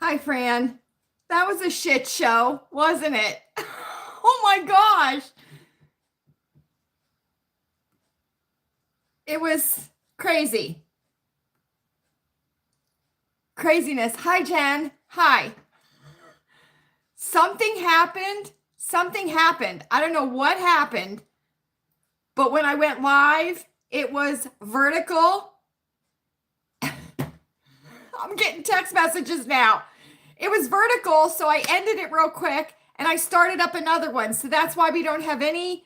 Hi, Fran. That was a shit show, wasn't it? Oh my gosh. It was crazy. Craziness. Hi, Jen. Hi. Something happened. Something happened. I don't know what happened, but when I went live, it was vertical. I'm getting text messages now. It was vertical, so I ended it real quick and I started up another one. So that's why we don't have any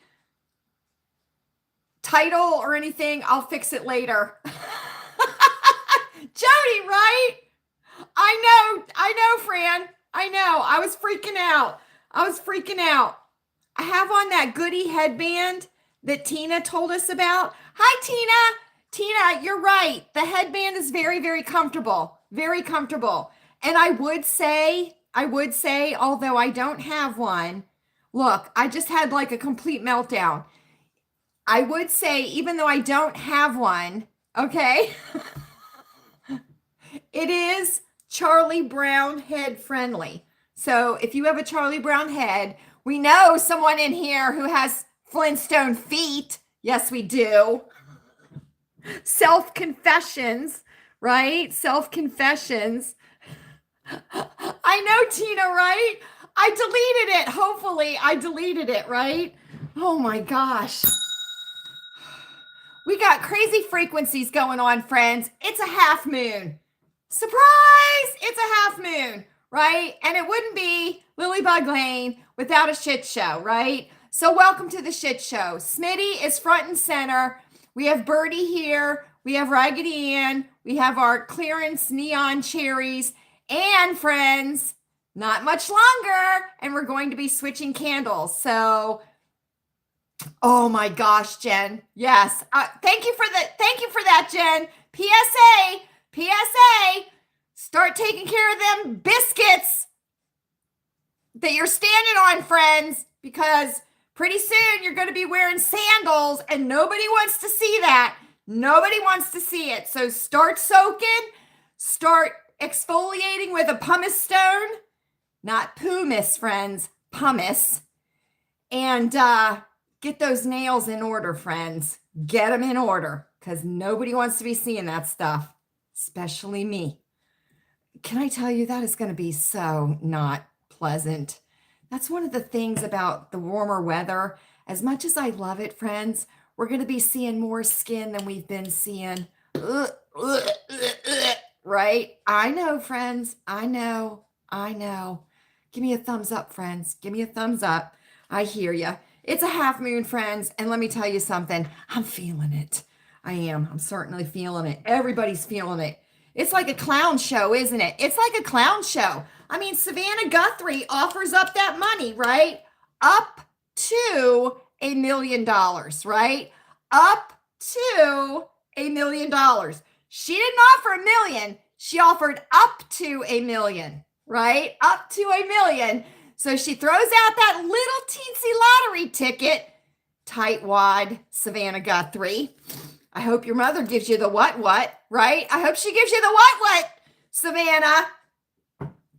title or anything. I'll fix it later. Jody, right? I know, Fran. I know. I was freaking out. I have on that goody headband that Tina told us about. Hi, Tina. Tina, you're right. The headband is very, very comfortable. Very comfortable. And I would say, although I don't have one, look, I just had like a complete meltdown. I would say, even though I don't have one, okay, it is Charlie Brown head friendly. So if you have a Charlie Brown head, we know someone in here who has Flintstone feet. Yes, we do. Self-confessions, right? Self-confessions. I know, Tina, right? I deleted it. Hopefully, I deleted it, right? Oh my gosh. We got crazy frequencies going on, friends. It's a half moon. Surprise! It's a half moon, right? And it wouldn't be Lilleybugglane without a shit show, right? So welcome to the shit show. Smitty is front and center. We have Birdie here. We have Raggedy Ann. We have our clearance neon cherries. And friends, not much longer. And we're going to be switching candles. So, oh my gosh, Jen. Yes. Thank you for that, Jen. PSA, start taking care of them biscuits that you're standing on, friends, because pretty soon you're going to be wearing sandals and nobody wants to see that. Nobody wants to see it. So start soaking, start exfoliating with a pumice stone, not pumice, friends, pumice, and get those nails in order, friends. Get them in order because nobody wants to be seeing that stuff, especially me. Can I tell you, that is going to be so not pleasant. That's one of the things about the warmer weather. As much as I love it, friends, we're going to be seeing more skin than we've been seeing. Right? I know, friends. I know. Give me a thumbs up, friends. Give me a thumbs up. I hear you. It's a half moon, friends. And let me tell you something. I'm feeling it. I am. I'm certainly feeling it. Everybody's feeling it. It's like a clown show, isn't it? It's like a clown show. I mean, Savannah Guthrie offers up that money, right? Up to $1 million, right? Up to $1 million. She didn't offer $1 million. She offered up to $1 million, right? Up to $1 million. So she throws out that little teensy lottery ticket. Tightwad Savannah Guthrie. I hope your mother gives you the what, right? I hope she gives you the what, Savannah.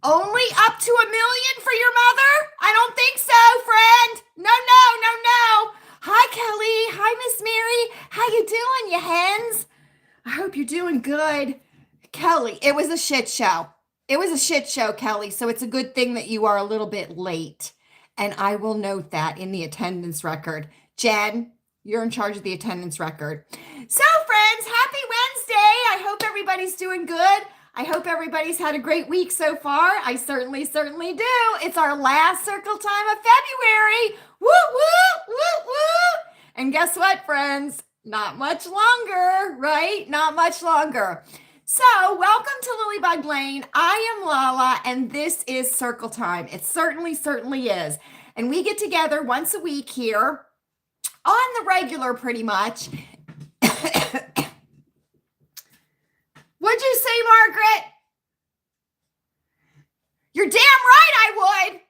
Only up to $1 million for your mother? I don't think so, friend. No. Hi, Kelly. Hi, Miss Mary. How you doing, you hens? I hope you're doing good. Kelly, it was a shit show. It was a shit show, Kelly. So it's a good thing that you are a little bit late. And I will note that in the attendance record. Jen, you're in charge of the attendance record. So, friends, happy Wednesday. I hope everybody's doing good. I hope everybody's had a great week so far. I certainly do. It's our last circle time of February. Woo. And guess what, friends? Not much longer, right? Not much longer. So, welcome to Lilleybugglane. I am Lala, and this is Circle Time. It certainly is. And we get together once a week here on the regular, pretty much. What'd you say, Margaret? You're damn right I would.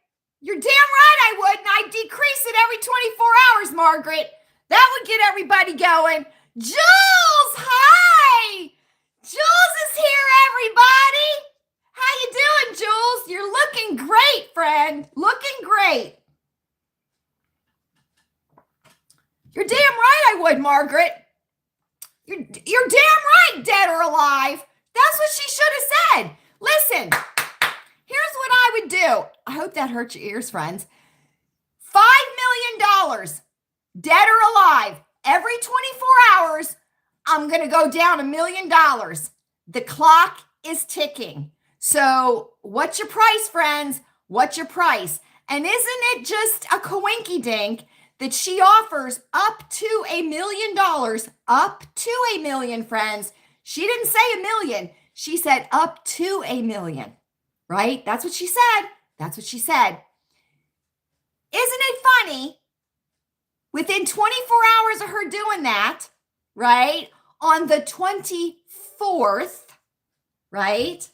You're damn right I would, and I'd decrease it every 24 hours, Margaret. That would get everybody going. Jules, hi! Jules is here, everybody. How you doing, Jules? looking great, friend. Looking great. You're damn right I would, Margaret. You're damn right, dead or alive. That's what she should have said. Listen, here's what I would do. I hope that hurt your ears, friends. $5 million, dead or alive, every 24 hours, I'm going to go down $1 million. The clock is ticking. So what's your price, friends? What's your price? And isn't it just a coinky dink that she offers up to $1 million, up to $1 million, friends? She didn't say $1 million. She said up to $1 million, right? That's what she said. That's what she said. Isn't it funny? Within 24 hours of her doing that, right? On the 24th, right?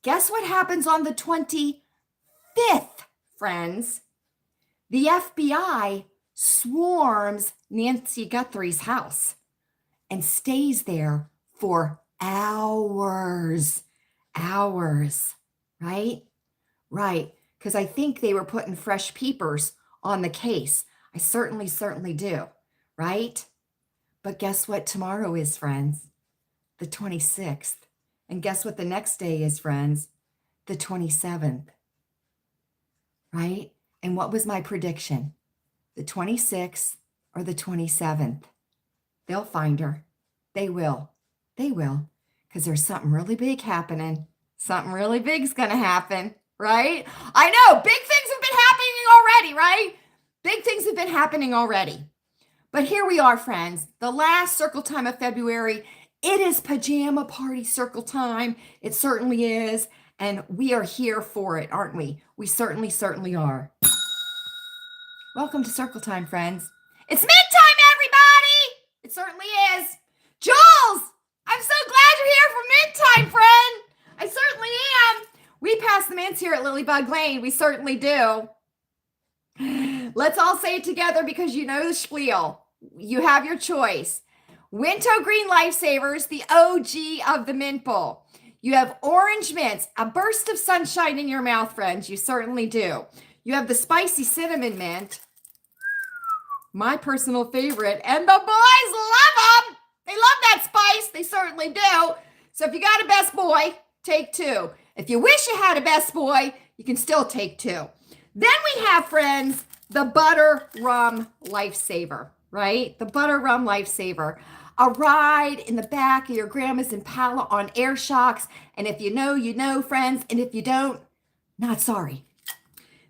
Guess what happens on the 25th, friends? The FBI swarms Nancy Guthrie's house and stays there for hours, right? Right, because I think they were putting fresh peepers on the case. I certainly do, right? But guess what tomorrow is, friends? The 26th. And guess what the next day is, friends? The 27th, right? And what was my prediction? The 26th or the 27th? They'll find her. They will. They will. Because there's something really big happening. Something really big's going to happen, right? I know, big things have been happening already, right? Big things have been happening already. But here we are, friends. The last circle time of February. It is pajama party circle time. It certainly is. And we are here for it, aren't we? We certainly are. Welcome to circle time, friends. It's mid-time, everybody! It certainly is. Jules, I'm so glad you're here for mid-time, friend. I certainly am. We pass the mints here at Lilleybugglane. We certainly do. Let's all say it together because you know the spiel. You have your choice. Wintergreen Lifesavers, the OG of the mint bowl. You have orange mints, a burst of sunshine in your mouth, friends. You certainly do. You have the spicy cinnamon mint, my personal favorite, and the boys love them. They love that spice. They certainly do. So if you got a best boy, take two. If you wish you had a best boy, you can still take two. Then we have, friends, the butter rum lifesaver, right? The butter rum lifesaver. A ride in the back of your grandma's Impala on air shocks. And if you know, you know, friends. And if you don't, not sorry.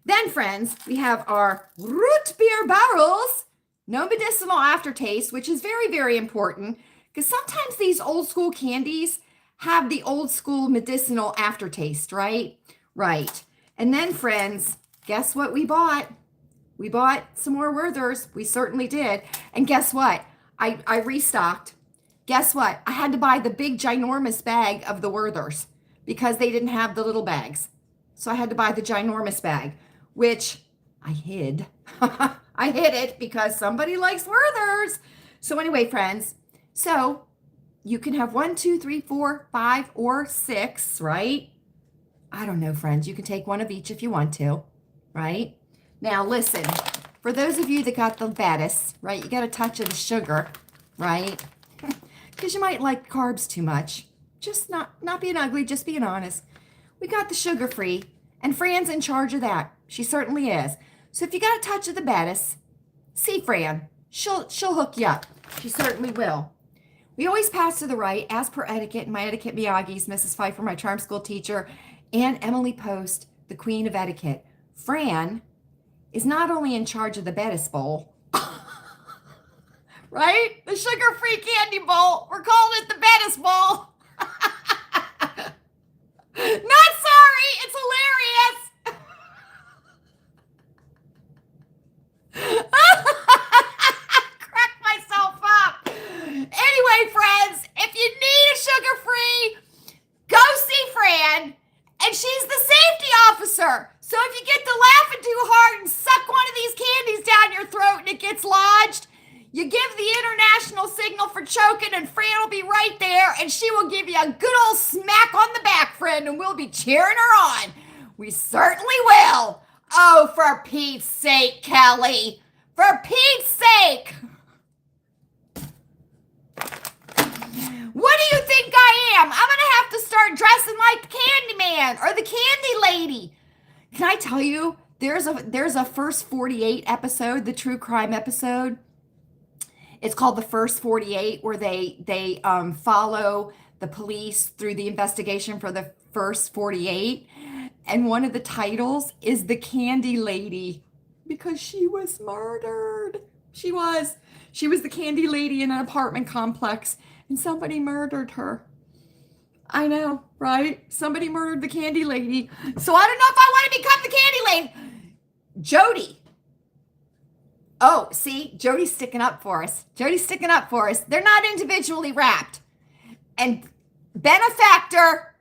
Then, friends, we have our root beer barrels. No medicinal aftertaste, which is very important. Because sometimes these old school candies have the old school medicinal aftertaste, right? Right. And then, friends, guess what we bought? We bought some more Werthers. We certainly did. And guess what? I restocked. Guess what? I had to buy the big ginormous bag of the Werthers because they didn't have the little bags. So I had to buy the ginormous bag, which I hid. I hid it because somebody likes Werthers. So anyway, friends, so you can have 1, 2, 3, 4, 5, or 6, right? I don't know, friends. You can take one of each if you want to, right? Now, listen, for those of you that got the lettuce, right, you got a touch of the sugar, right? Because you might like carbs too much. Just not being ugly, just being honest. We got the sugar-free, and Fran's in charge of that. She certainly is. So if you got a touch of the lettuce, see Fran. She'll hook you up. She certainly will. We always pass to the right, as per etiquette, and my etiquette Miyagi's, Mrs. Pfeiffer, my charm school teacher, and Emily Post, the queen of etiquette. Fran is not only in charge of the Bettis bowl, right? The sugar-free candy bowl. We're calling it the Bettis bowl. Not sorry. It's hilarious. Crack myself up. Anyway, friends, if you need a sugar-free, go see Fran, and she's the safety officer. So if you get to laughing too hard and suck one of these candies down your throat and it gets lodged, you give the international signal for choking, and Fran will be right there, and she will give you a good old smack on the back, friend, and we'll be cheering her on. We certainly will. Oh, for Pete's sake, Kelly. For Pete's sake. What do you think I am? I'm going to have to start dressing like the Candyman or the Candy Lady. Can I tell you, there's a First 48 episode, the true crime episode. It's called The First 48, where they follow the police through the investigation for the First 48. And one of the titles is The Candy Lady, because she was murdered. She was the candy lady in an apartment complex, and somebody murdered her. I know, right? Somebody murdered the candy lady. So I don't know if I want to become the candy lady. Jody. Oh, see, Jody's sticking up for us. Jody's sticking up for us. They're not individually wrapped. And benefactor,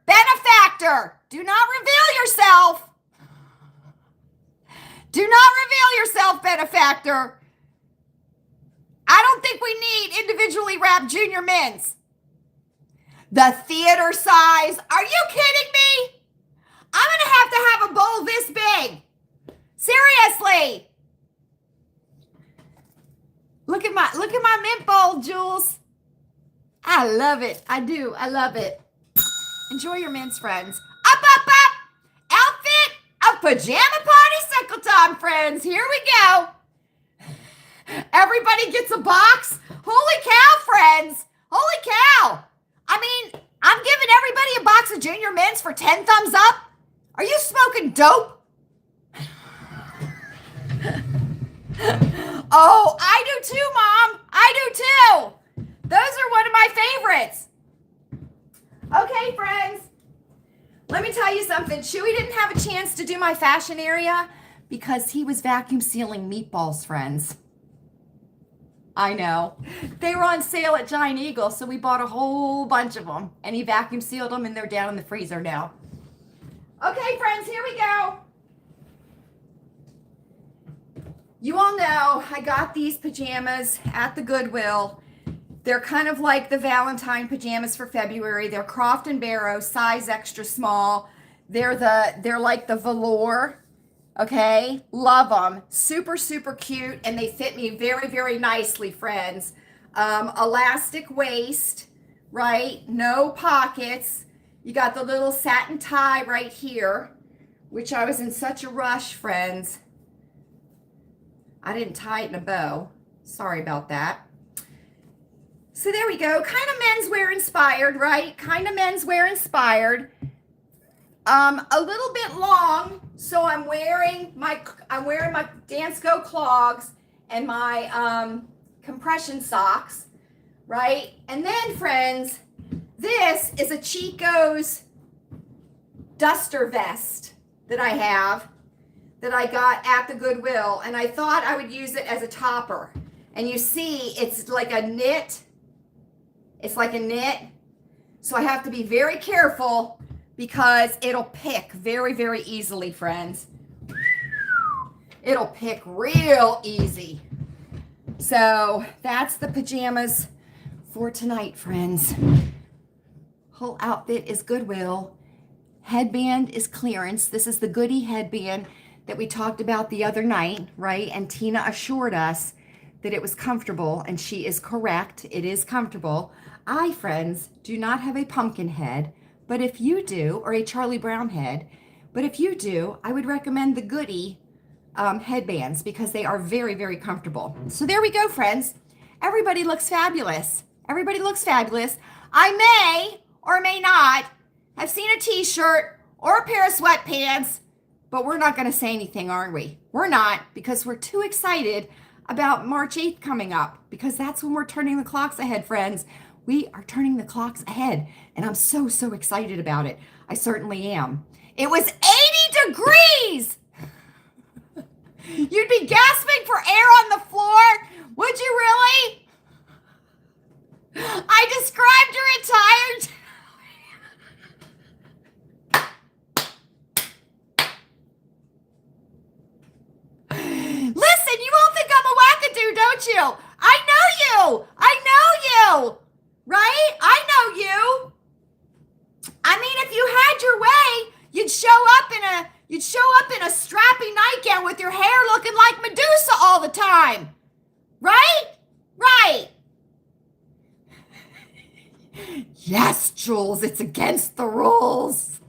do not reveal yourself. Do not reveal yourself, benefactor. I don't think we need individually wrapped junior mints. The theater size. Are you kidding me? I'm going to have a bowl this big. Seriously. Look at my mint bowl, Jules. I love it. I do. I love it. Enjoy your mints, friends. Up, up, up. Outfit of pajama party circle time, friends. Here we go. Everybody gets a box. Holy cow, friends. Holy cow. I mean, I'm giving everybody a box of junior mints for 10 thumbs up. Are you smoking dope? Oh, I do too, Mom. I do too. Those are one of my favorites. Okay, friends. Let me tell you something. Chewy didn't have a chance to do my fashion area because he was vacuum sealing meatballs, friends. I know. They were on sale at Giant Eagle, so we bought a whole bunch of them. And he vacuum sealed them, and they're down in the freezer now. Okay, friends, here we go. You all know I got these pajamas at the Goodwill. They're kind of like the Valentine pajamas for February. They're Croft & Barrow, size extra small. They're like the velour. Okay, love them. Super, super cute, and they fit me very, very nicely, friends. Elastic waist, right? No pockets. You got the little satin tie right here, which I was in such a rush, friends. I didn't tie it in a bow. Sorry about that. So there we go. Kind of menswear inspired, right? Kind of menswear inspired. A little bit long, so I'm wearing my Dansko clogs and my compression socks, right? And then, friends, this is a Chico's duster vest that I have that I got at the Goodwill, and I thought I would use it as a topper. And you see, it's like a knit. It's like a knit, so I have to be very careful because it'll pick very, very easily, friends. It'll pick real easy. So that's the pajamas for tonight, friends. Whole outfit is Goodwill. Headband is clearance. This is the Goody headband that we talked about the other night, right? And Tina assured us that it was comfortable, and she is correct. It is comfortable. I, friends, do not have a pumpkin head, but if you do, or a Charlie Brown head, but if you do, I would recommend the Goody headbands because they are very, very comfortable. So there we go, friends. Everybody looks fabulous. Everybody looks fabulous. I may or may not have seen a t-shirt or a pair of sweatpants, but we're not going to say anything, are we? We're not, because we're too excited about March 8th coming up, because that's when we're turning the clocks ahead, friends. We are turning the clocks ahead, and I'm so, so excited about it. I certainly am. It was 80 degrees! You'd be gasping for air on the floor? Would you really? I described your entire... Listen, you all think I'm a wackadoo, don't you? I know you! I know you! Right? I know you. I mean, if you had your way, you'd show up in a, You'd show up in a strappy nightgown with your hair looking like Medusa all the time. Right? Right. Yes, Jules, it's against the rules.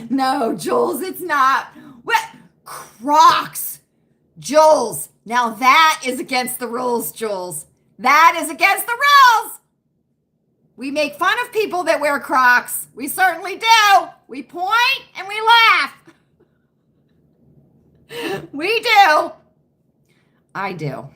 No, Jules, it's not. What? Crocs. Jules, now that is against the rules, Jules. That is against the rules. We make fun of people that wear Crocs. We certainly do. We point and we laugh. We do. I do.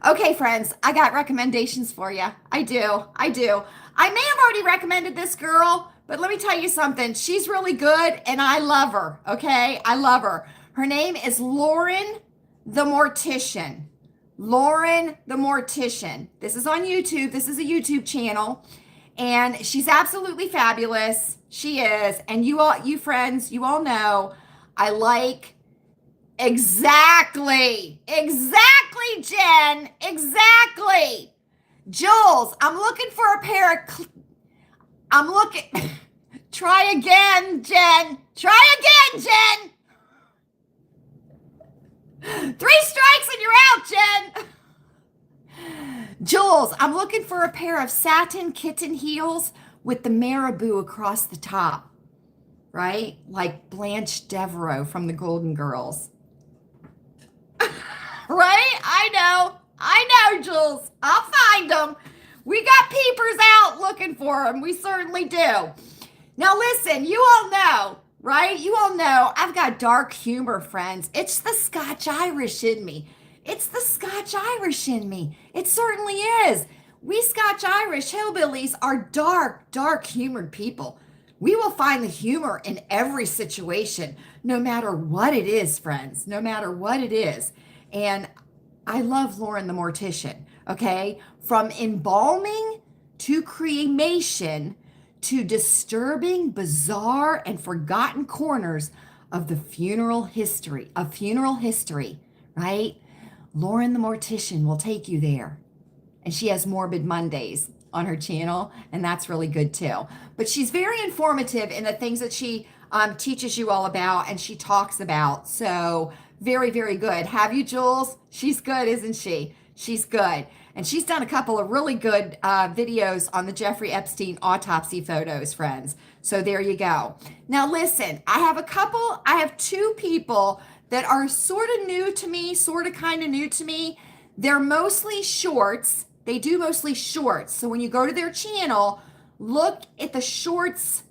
Okay, friends, I got recommendations for you. I do. I may have already recommended this girl, but let me tell you something. She's really good, and I love her, okay? I love her. Her name is Lauren the Mortician. Lauren the Mortician. This is on YouTube. This is a YouTube channel, and she's absolutely fabulous. She is, and you friends, you all know, I like Exactly, Jen. Exactly. Jules, I'm looking for a pair of, try again, Jen. Try again, Jen. 3 strikes and you're out, Jen. Jules, I'm looking for a pair of satin kitten heels with the marabou across the top, right? Like Blanche Devereaux from the Golden Girls. Right? I know, Jules. I'll find them. We got peepers out looking for them. We certainly do. Now listen, you all know, right? You all know I've got dark humor, friends. It's the Scotch Irish in me. It's the Scotch Irish in me. It certainly is. We Scotch Irish hillbillies are dark humored people. We will find the humor in every situation, no matter what it is, friends, no matter what it is. And I love Lauren the Mortician, okay? From embalming to cremation to disturbing, bizarre, and forgotten corners of the funeral history, right? Lauren the Mortician will take you there. And she has Morbid Mondays on her channel, and that's really good too. But she's very informative in the things that she teaches you all about and she talks about. So very, very good. Have you, Jules? She's good, isn't she? She's good. And she's done a couple of really good videos on the Jeffrey Epstein autopsy photos, friends. So there you go. Now listen, I have 2 people that are sort of new to me, sort of kind of new to me. They're mostly shorts. They do mostly shorts. So when you go to their channel, look at the shorts.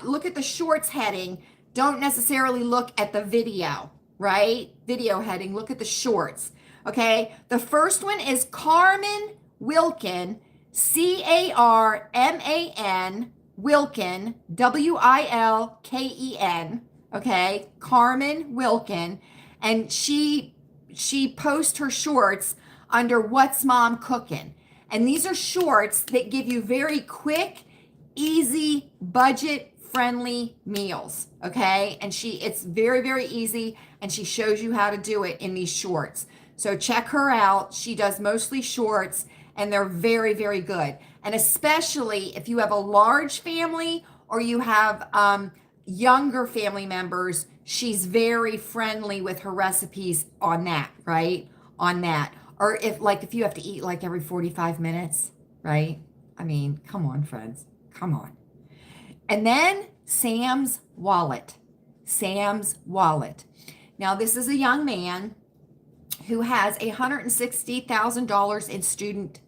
Look at the shorts heading. Don't necessarily look at the video, right? Video heading. Look at the shorts. Okay. The first one is Carmen Wilkin, Carman Wilkin, Wilken. Okay. Carmen Wilkin. And she posts her shorts under What's Mom Cooking. And these are shorts that give you very quick, easy, budget-friendly meals, okay? And it's very, very easy, and she shows you how to do it in these shorts. So check her out. She does mostly shorts, and they're very, very good. And especially if you have a large family or you have younger family members, she's very friendly with her recipes on that, right? On that. Or if you have to eat like every 45 minutes, right? I mean, come on, friends. Come on. And then Sam's Wallet. Sam's Wallet. Now, this is a young man who has $160,000 in student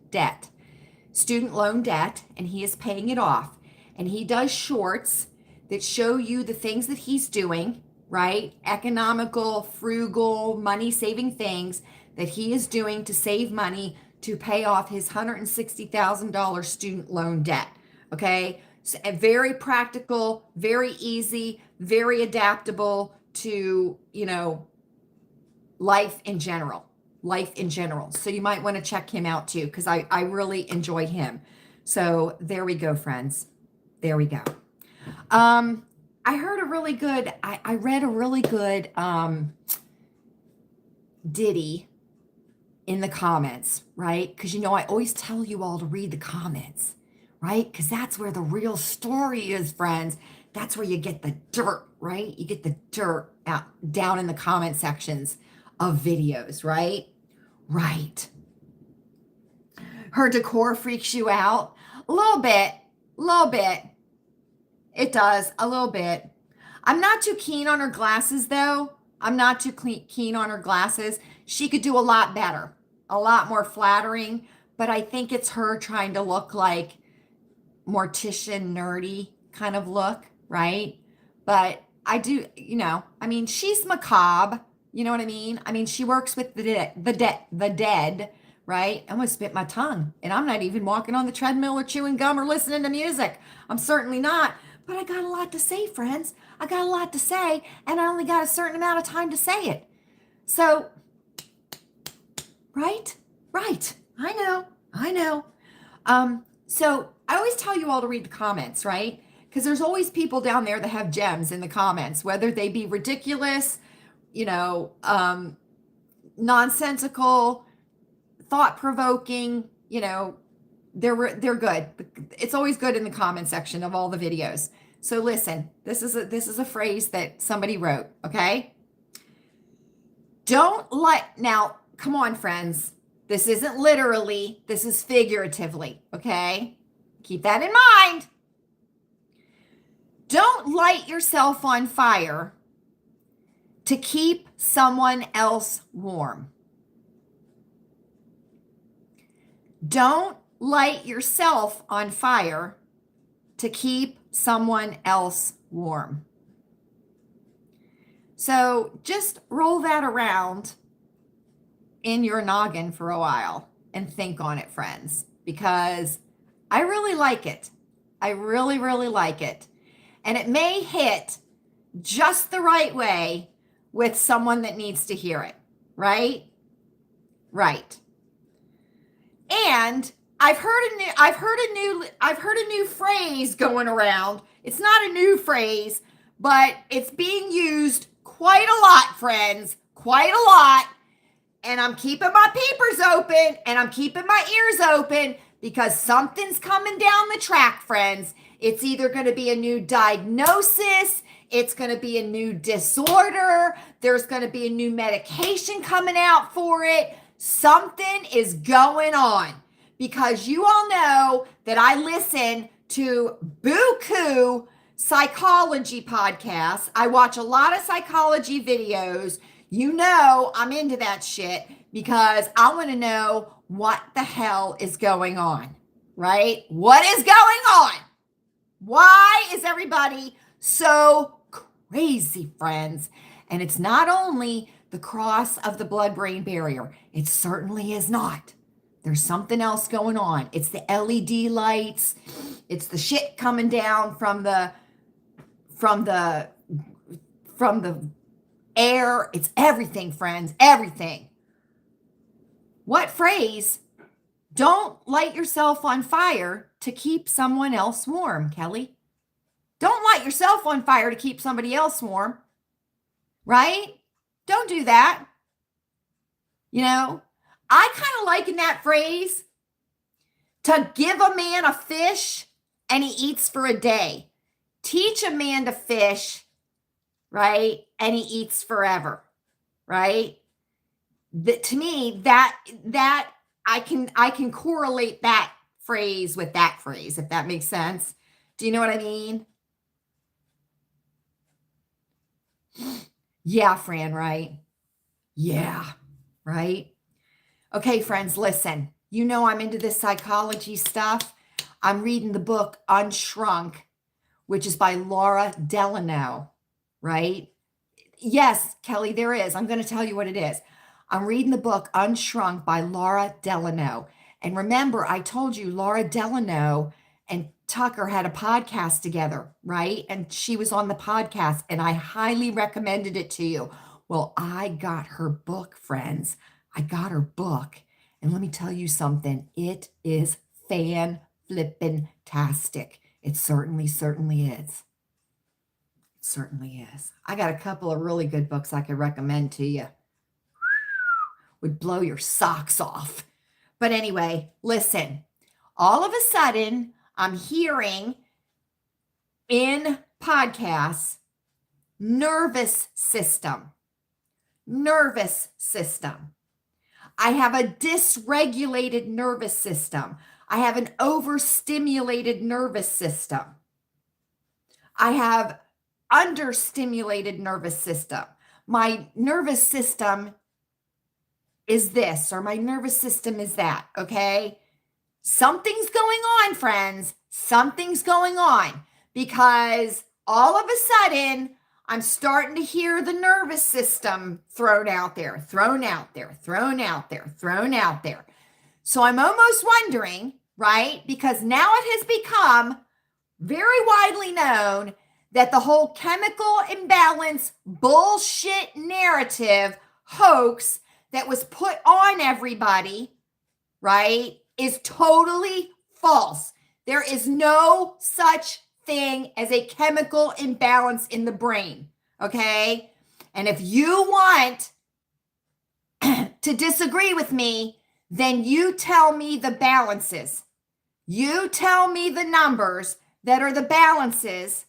loan debt, and he is paying it off. And he does shorts that show you the things that he's doing, right? Economical, frugal, money-saving things that he is doing to save money to pay off his $160,000 student loan debt, okay? So, very practical, very easy, very adaptable to, life in general. So you might want to check him out too, because I really enjoy him. So there we go, friends. There we go. I read a really good ditty in the comments, right? Because I always tell you all to read the comments, right? Because that's where the real story is, friends. That's where you get the dirt, right? You get the dirt out down in the comment sections of videos, right? Right. Her decor freaks you out? A little bit, a little bit. It does, a little bit. I'm not too keen on her glasses, though. I'm not too keen on her glasses. She could do a lot better, a lot more flattering, but I think it's her trying to look like mortician nerdy kind of look, right? But I do, I mean, she's macabre. You know what I mean? I mean, she works with the dead, right? I almost spit my tongue, and I'm not even walking on the treadmill or chewing gum or listening to music. I'm certainly not. But I got a lot to say, friends. I got a lot to say, and I only got a certain amount of time to say it. So, right? Right. I know. I know. So I always tell you all to read the comments, right? Because there's always people down there that have gems in the comments, whether they be ridiculous, nonsensical, thought-provoking, they're good. It's always good in the comment section of all the videos. So listen, this is a phrase that somebody wrote, okay? Now, come on, friends. This isn't literally, this is figuratively, okay? Keep that in mind. Don't light yourself on fire to keep someone else warm. Don't light yourself on fire to keep someone else warm. So just roll that around in your noggin for a while and think on it, friends, because I really like it. I really, really like it. And it may hit just the right way with someone that needs to hear it, right? Right. And I've heard a new phrase going around. It's not a new phrase, but it's being used quite a lot, friends, quite a lot. And I'm keeping my peepers open and I'm keeping my ears open because something's coming down the track, friends. It's either going to be a new diagnosis, it's going to be a new disorder, there's going to be a new medication coming out for it. Something is going on because you all know that I listen to buku psychology podcasts. I watch a lot of psychology videos. You know I'm into that shit because I want to know what the hell is going on, right? What is going on? Why is everybody so crazy, friends? And it's not only the cross of the blood-brain barrier. It certainly is not. There's something else going on. It's the LED lights. It's the shit coming down from the air. It's everything, friends, everything. What phrase? Don't light yourself on fire to keep someone else warm, Kelly. Don't light yourself on fire to keep somebody else warm, right? Don't do that. I kind of liken that phrase to give a man a fish and he eats for a day. Teach a man to fish, right? And he eats forever, right? To me, that I can correlate that phrase with that phrase, if that makes sense. Do you know what I mean? Yeah, Fran, right? Yeah, right? Okay, friends, listen. You know I'm into this psychology stuff. I'm reading the book Unshrunk, which is by Laura Delano, right? Yes, Kelly, there is. I'm going to tell you what it is. I'm reading the book Unshrunk by Laura Delano. And remember, I told you Laura Delano and Tucker had a podcast together, right? And she was on the podcast, and I highly recommended it to you. Well, I got her book, friends. I got her book. And let me tell you something. It is fan-flippin-tastic. It certainly, certainly is. It certainly is. I got a couple of really good books I could recommend to you. Would blow your socks off. But anyway, listen. All of a sudden, I'm hearing in podcasts, nervous system. Nervous system. I have a dysregulated nervous system. I have an overstimulated nervous system. I have understimulated nervous system. My nervous system is this, or my nervous system is that, okay? Something's going on, friends. Something's going on, because all of a sudden, I'm starting to hear the nervous system thrown out there, thrown out there, thrown out there, thrown out there. So I'm almost wondering, right? Because now it has become very widely known that the whole chemical imbalance bullshit narrative hoax that was put on everybody, right, is totally false. There is no such thing as a chemical imbalance in the brain, okay? And if you want to disagree with me, then you tell me the balances. You tell me the numbers that are the balances,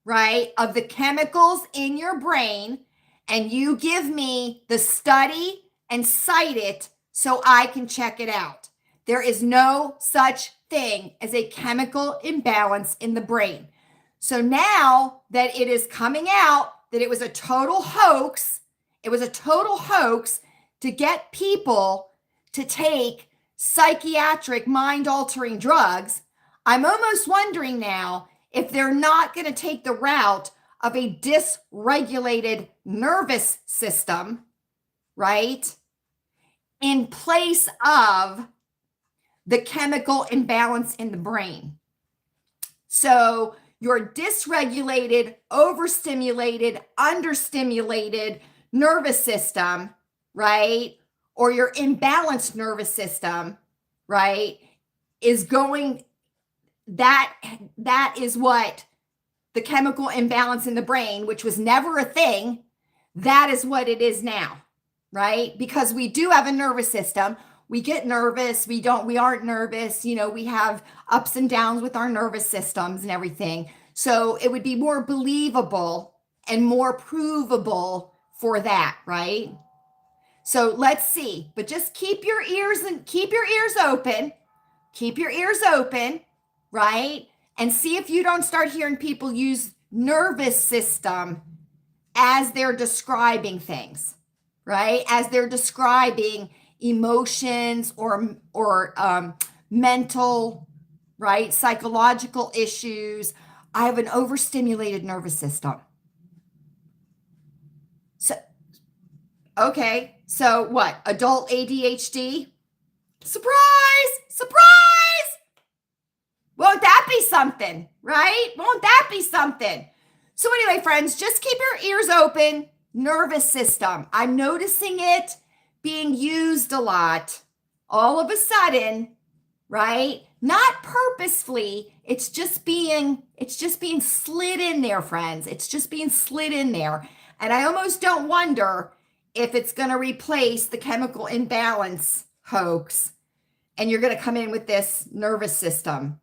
right, of the chemicals in your brain, and you give me the study and cite it so I can check it out. There is no such thing as a chemical imbalance in the brain. So now that it is coming out that it was a total hoax, to get people to take psychiatric mind-altering drugs, I'm almost wondering now if they're not going to take the route of a dysregulated nervous system, right, in place of the chemical imbalance in the brain. So your dysregulated, overstimulated, understimulated nervous system, right, or your imbalanced nervous system, right, is going, that is what the chemical imbalance in the brain, which was never a thing, that is what it is now, right? Because we do have a nervous system. We get nervous. We aren't nervous. You know, we have ups and downs with our nervous systems and everything. So it would be more believable and more provable for that, right? So let's see, but just keep your ears open. Keep your ears open, right? And see if you don't start hearing people use nervous system as they're describing things, right? As they're describing emotions or mental, right? Psychological issues. I have an overstimulated nervous system. So, okay. So what? Adult ADHD? Surprise! Surprise! Won't that be something, right? Won't that be something? So anyway, friends, just keep your ears open. Nervous system. I'm noticing it being used a lot all of a sudden, right? Not purposefully. It's just being slid in there, friends. It's just being slid in there. And I almost don't wonder if it's going to replace the chemical imbalance hoax and you're going to come in with this nervous system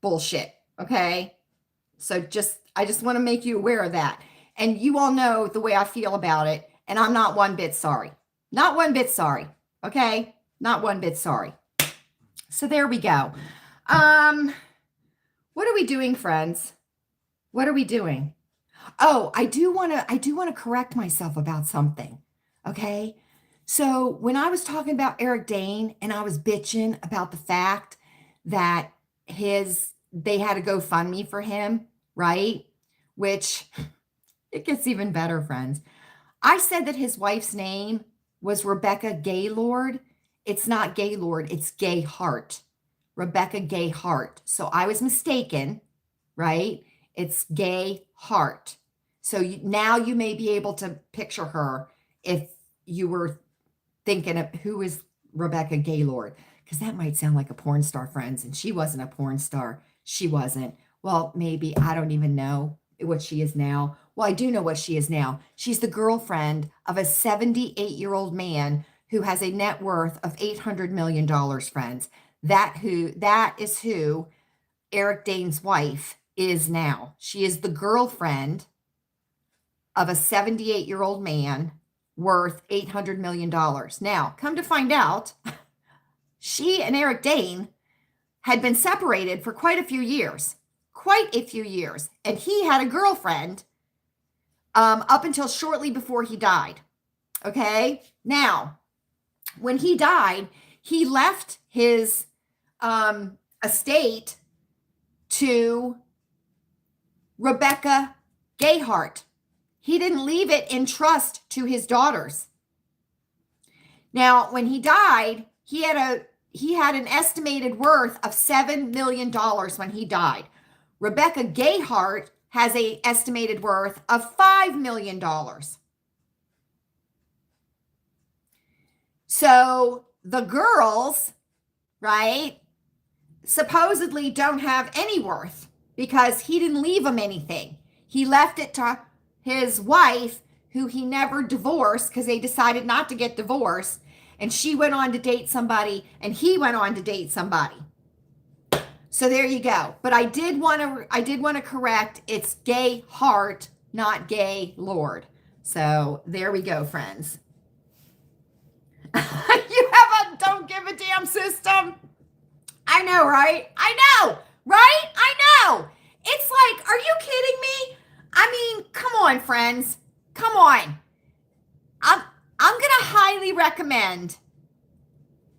bullshit. Okay. So I just want to make you aware of that. And you all know the way I feel about it. And I'm not one bit sorry. Not one bit sorry. Okay. Not one bit sorry. So there we go. What are we doing, friends? What are we doing? Oh, I do want to correct myself about something. Okay. So when I was talking about Eric Dane and I was bitching about the fact that they had a GoFundMe for him, right? Which it gets even better, friends. I said that his wife's name was Rebecca Gaylord. It's not Gaylord, it's Gayhart. Rebecca Gayhart. So I was mistaken, right? It's Gayhart. So now you may be able to picture her if you were thinking of who is Rebecca Gaylord, because that might sound like a porn star, friends, and she wasn't a porn star. She wasn't. Well, maybe, I don't even know what she is now. Well, I do know what she is now. She's the girlfriend of a 78-year-old man who has a net worth of $800 million, friends. That is who Eric Dane's wife is now. She is the girlfriend of a 78-year-old man worth $800 million. Now, come to find out, she and Eric Dane had been separated for quite a few years. And he had a girlfriend up until shortly before he died. Okay? Now, when he died, he left his estate to Rebecca Gayhart. He didn't leave it in trust to his daughters. Now, when he died, he had an estimated worth of $7 million when he died. Rebecca Gayhart has an estimated worth of $5 million. So the girls, right, supposedly don't have any worth because he didn't leave them anything. He left it to his wife, who he never divorced because they decided not to get divorced. And she went on to date somebody, and he went on to date somebody. So there you go. But I did want to correct. It's Gay Heart, not Gay Lord. So there we go, friends. You have a don't give a damn system. I know, right? I know, right? I know. It's like, are you kidding me? I mean, come on, friends. Come on. I'm going to highly recommend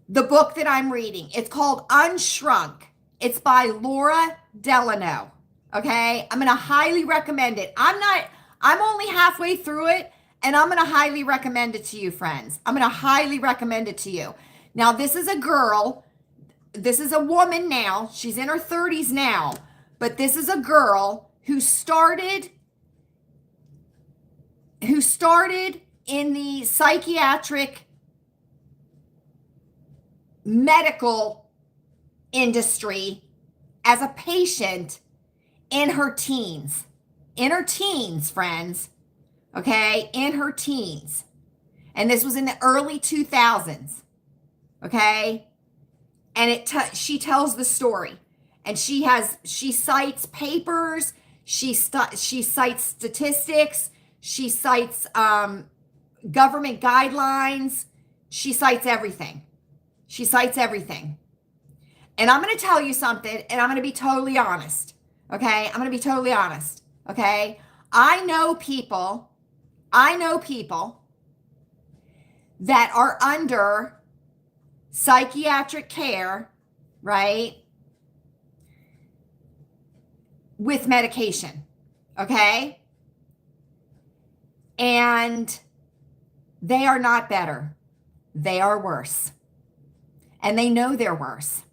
the book that I'm reading. It's called Unshrunk. It's by Laura Delano. Okay? I'm going to highly recommend it. I'm only halfway through it, and I'm going to highly recommend it to you, friends. I'm going to highly recommend it to you. Now, this is a girl. This is a woman now. She's in her 30s now. But this is a girl who started in the psychiatric medical industry as a patient in her teens. In her teens, friends. Okay? In her teens. And this was in the early 2000s. Okay? And she tells the story. And she cites papers, she cites statistics, she cites government guidelines, she cites everything. She cites everything. And I'm going to tell you something, and I'm going to be totally honest. Okay? I'm going to be totally honest. Okay? I know people that are under psychiatric care, right? With medication. Okay? And they are not better. They are worse. And they know they're worse.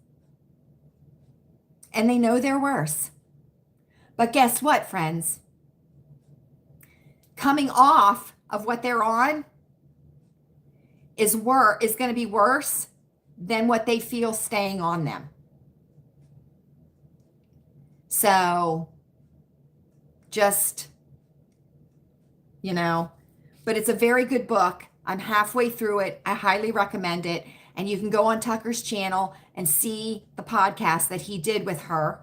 And they know they're worse. But guess what, friends? Coming off of what they're on is going to be worse than what they feel staying on them. So just, but it's a very good book. I'm halfway through it. I highly recommend it. And you can go on Tucker's channel and see the podcast that he did with her,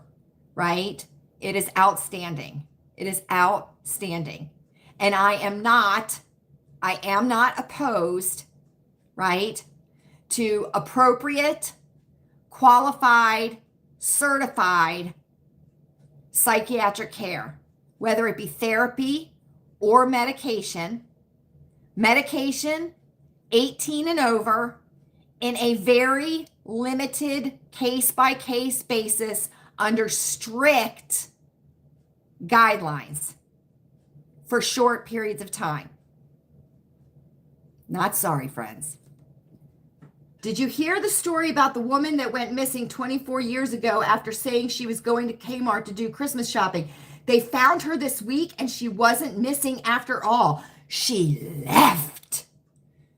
right? It is outstanding. It is outstanding. And I am not opposed, right, to appropriate, qualified, certified psychiatric care, whether it be therapy or medication. Medication, 18 and over, in a very limited case-by-case basis under strict guidelines for short periods of time. Not sorry, friends. Did you hear the story about the woman that went missing 24 years ago after saying she was going to Kmart to do Christmas shopping? They found her this week and she wasn't missing after all. She left.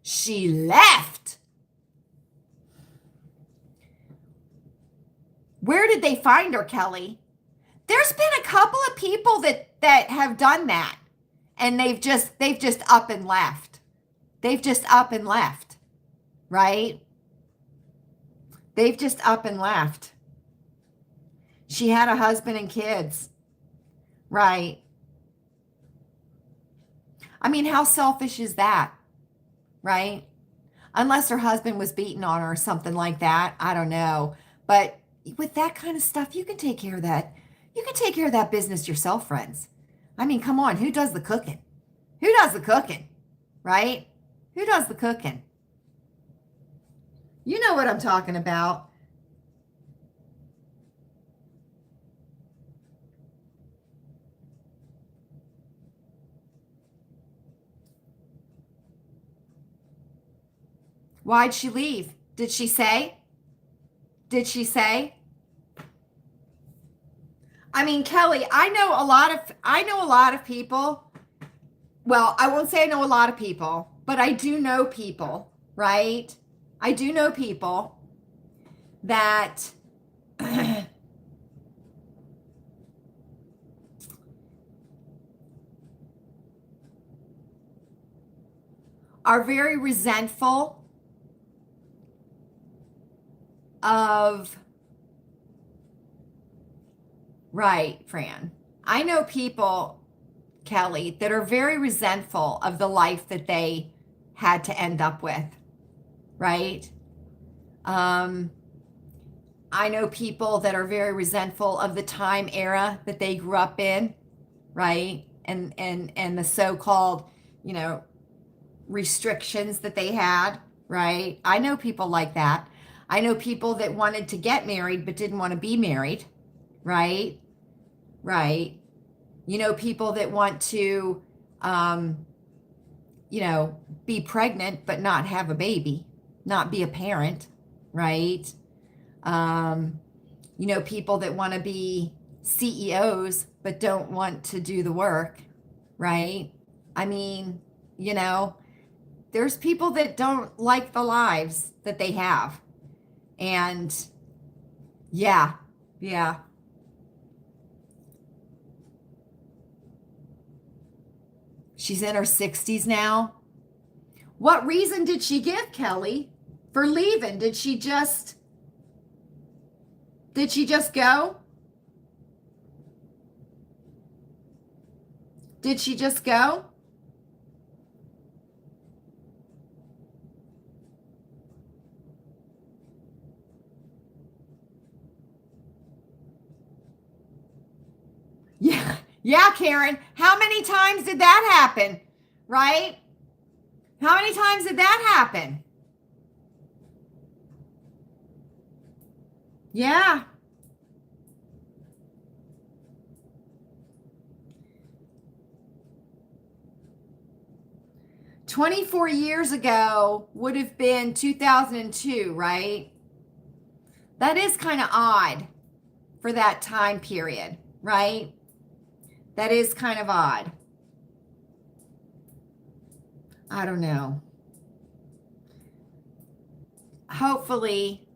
She left. Where did they find her, Kelly? There's been a couple of people that have done that, and they've just up and left. They've just up and left, right? They've just up and left. She had a husband and kids, right? I mean, how selfish is that, right? Unless her husband was beating on her or something like that. I don't know. But with that kind of stuff, you can take care of that. You can take care of that business yourself, friends. I mean, come on, who does the cooking? Who does the cooking, right? Who does the cooking? You know what I'm talking about. Why'd she leave? Did she say? Did she say? I mean, Kelly, I know a lot of people. Well, I won't say I know a lot of people, but I do know people, right? I do know people that are very resentful of, right, Fran. I know people, Kelly, that are very resentful of the life that they had to end up with, right? Um, I know people that are very resentful of the time era that they grew up in, right? And the so-called, you know, restrictions that they had, right? I know people like that. I know people that wanted to get married but didn't want to be married, right? Right. You know, people that want to, um, you know, be pregnant but not have a baby, not be a parent, right? Um, you know, people that want to be CEOs but don't want to do the work, right? I mean, you know, there's people that don't like the lives that they have. And yeah, yeah. She's in her 60s now. What reason did she give, Kelly, for leaving? Did she just go? Did she just go? Yeah. Yeah, Karen. How many times did that happen? Right? How many times did that happen? Yeah. 24 years ago would have been 2002, right? That is kind of odd for that time period, right? That is kind of odd. I don't know. Hopefully,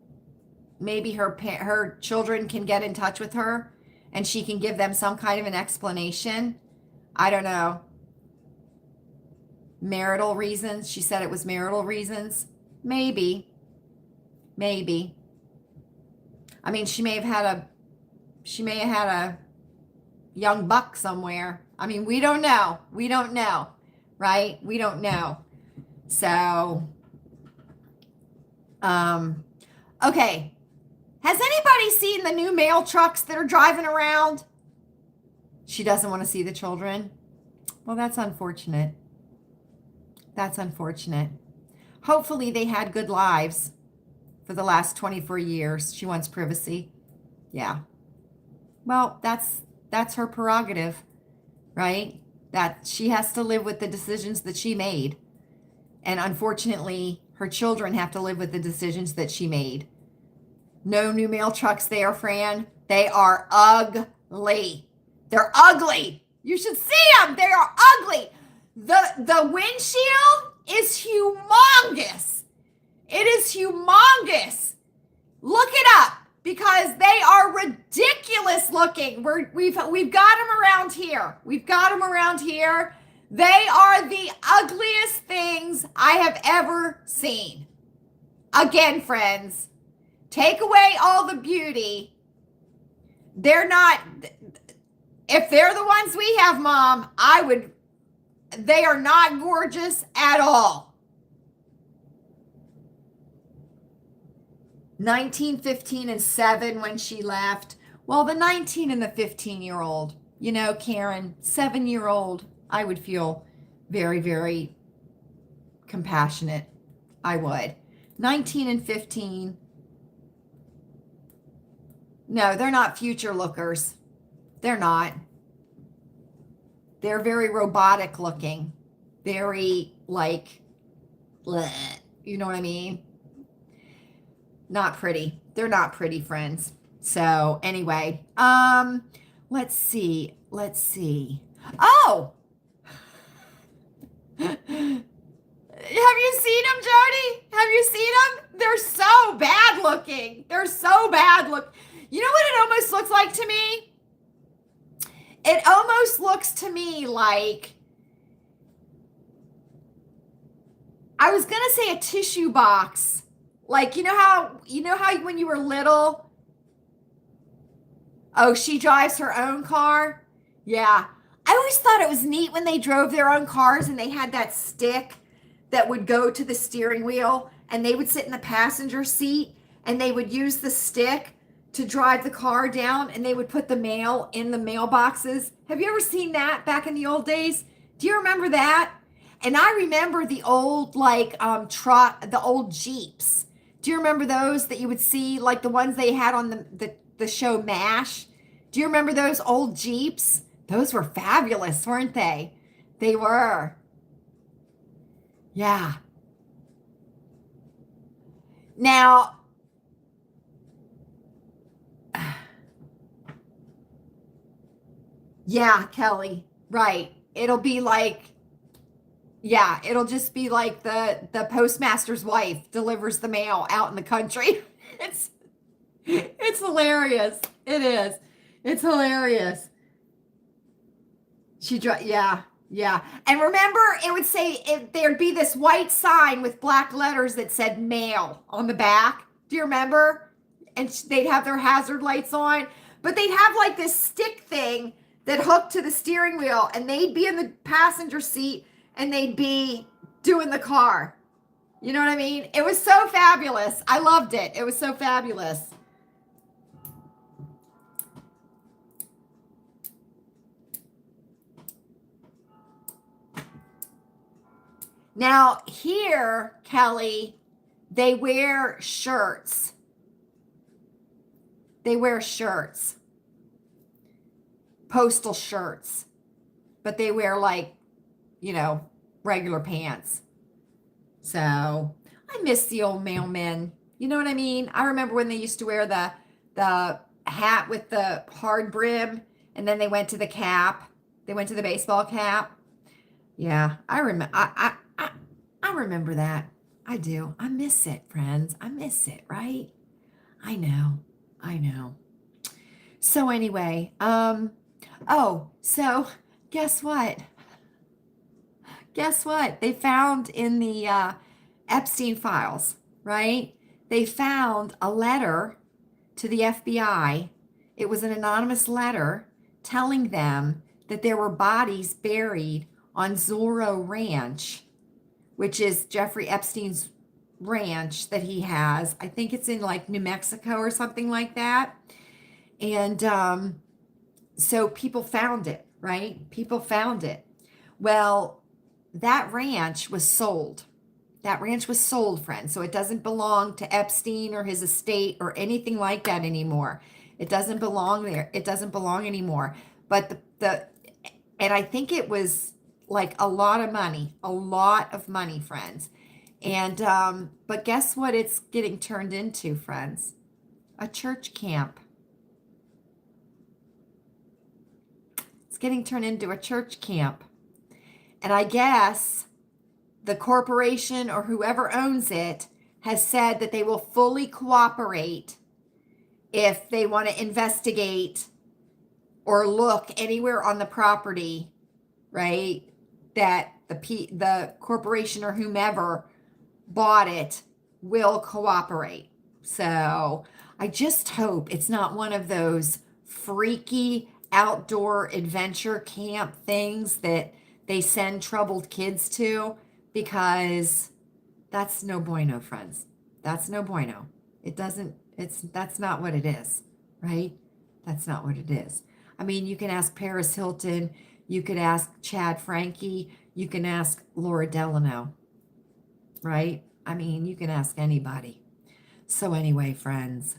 maybe her children can get in touch with her and she can give them some kind of an explanation. I don't know. Marital reasons. She said it was marital reasons. Maybe. Maybe. I mean, she may have had a young buck somewhere. I mean, we don't know. We don't know, right? We don't know. So, um, okay. Has anybody seen the new mail trucks that are driving around? She doesn't want to see the children. Well, that's unfortunate. That's unfortunate. Hopefully they had good lives for the last 24 years. She wants privacy. Yeah. Well, that's her prerogative, right? That she has to live with the decisions that she made. And unfortunately, her children have to live with the decisions that she made. No new mail trucks there, Fran. They are ugly. They're ugly. You should see them. They are ugly. The windshield is humongous. It is humongous. Look it up because they are ridiculous looking. We've got them around here. We've got them around here. They are the ugliest things I have ever seen. Again, friends, take away all the beauty. They're not, if they're the ones we have, Mom, they are not gorgeous at all. 19, 15, and 7 when she left. Well, the 19 and the 15-year-old, Karen, 7-year-old, I would feel very, very compassionate. I would. 19 and 15. No, they're not future lookers. They're not. They're very robotic looking. Very like, bleh, you know what I mean? Not pretty. They're not pretty, friends. So anyway, let's see. Oh, have you seen them, Jody? Have you seen them? They're so bad looking. They're so bad look. You know what it almost looks like to me? It almost looks to me like, I was going to say a tissue box. Like, you know how when you were little, oh, she drives her own car? Yeah. I always thought it was neat when they drove their own cars and they had that stick that would go to the steering wheel and they would sit in the passenger seat and they would use the stick to drive the car down and they would put the mail in the mailboxes. Have you ever seen that back in the old days? Do you remember that? And I remember the old the old Jeeps. Do you remember those that you would see, like the ones they had on the show MASH? Do you remember those old Jeeps? Those were fabulous, weren't they? They were. Yeah. Now, yeah, Kelly, right. It'll be like, yeah, it'll just be like the postmaster's wife delivers the mail out in the country. It's hilarious. It is. It's hilarious. Yeah. And remember, it would say there'd be this white sign with black letters that said mail on the back. Do you remember? And they'd have their hazard lights on, but they'd have like this stick thing that hooked to the steering wheel, and they'd be in the passenger seat and they'd be doing the car. You know what I mean? It was so fabulous. I loved it. It was so fabulous. Now, here, Kelly, they wear shirts. They wear shirts. Postal shirts. But they wear regular pants. So, I miss the old mailmen. You know what I mean? I remember when they used to wear the hat with the hard brim, and then they went to the cap. They went to the baseball cap. Yeah, I remember. I remember that. I do. I miss it, friends. I miss it, right? I know. So anyway, so guess what? They found in the Epstein files, right? They found a letter to the FBI. It was an anonymous letter telling them that there were bodies buried on Zorro Ranch, which is Jeffrey Epstein's ranch that he has. I think it's in like New Mexico or something like that. And so people found it, right? People found it. Well, that ranch was sold. That ranch was sold, friends. So it doesn't belong to Epstein or his estate or anything like that anymore. It doesn't belong there. It doesn't belong anymore. But and I think it was like a lot of money, friends. And but guess what it's getting turned into, friends? A church camp. It's getting turned into a church camp. And I guess the corporation or whoever owns it has said that they will fully cooperate if they want to investigate or look anywhere on the property, right? That the corporation or whomever bought it will cooperate. So I just hope it's not one of those freaky outdoor adventure camp things that they send troubled kids to, because that's no bueno, friends. That's no bueno. That's not what it is, right? That's not what it is. I mean, you can ask Paris Hilton, you could ask Chad Frankie, you can ask Laura Delano, right? I mean, you can ask anybody. So anyway, friends,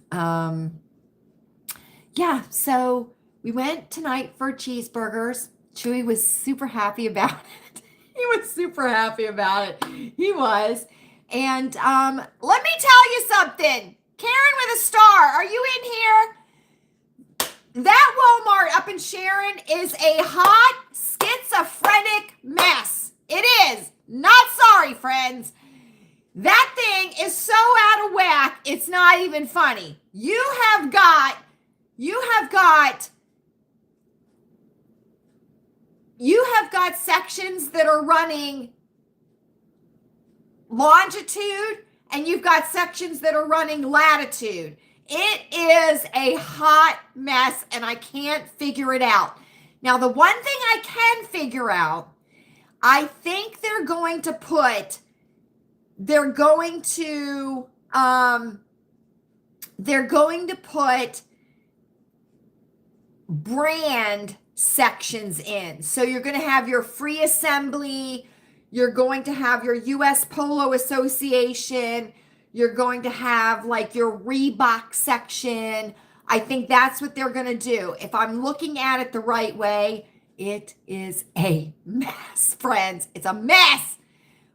yeah, so we went tonight for cheeseburgers. Chewy was super happy about it. He was super happy about it. He was. And let me tell you something. Karen with a star, are you in here? That Walmart up in Sharon is a hot, schizophrenic mess. It is. Not sorry, friends. That thing is so out of whack, it's not even funny. You have got sections that are running longitude, and you've got sections that are running latitude. It is a hot mess, and I can't figure it out. Now, the one thing I can figure out, I think they're going to put brand sections in. So you're going to have your free assembly, you're going to have your US Polo Association, you're going to have like your Reebok section. I think that's what they're going to do. If I'm looking at it the right way, it is a mess, friends. It's a mess.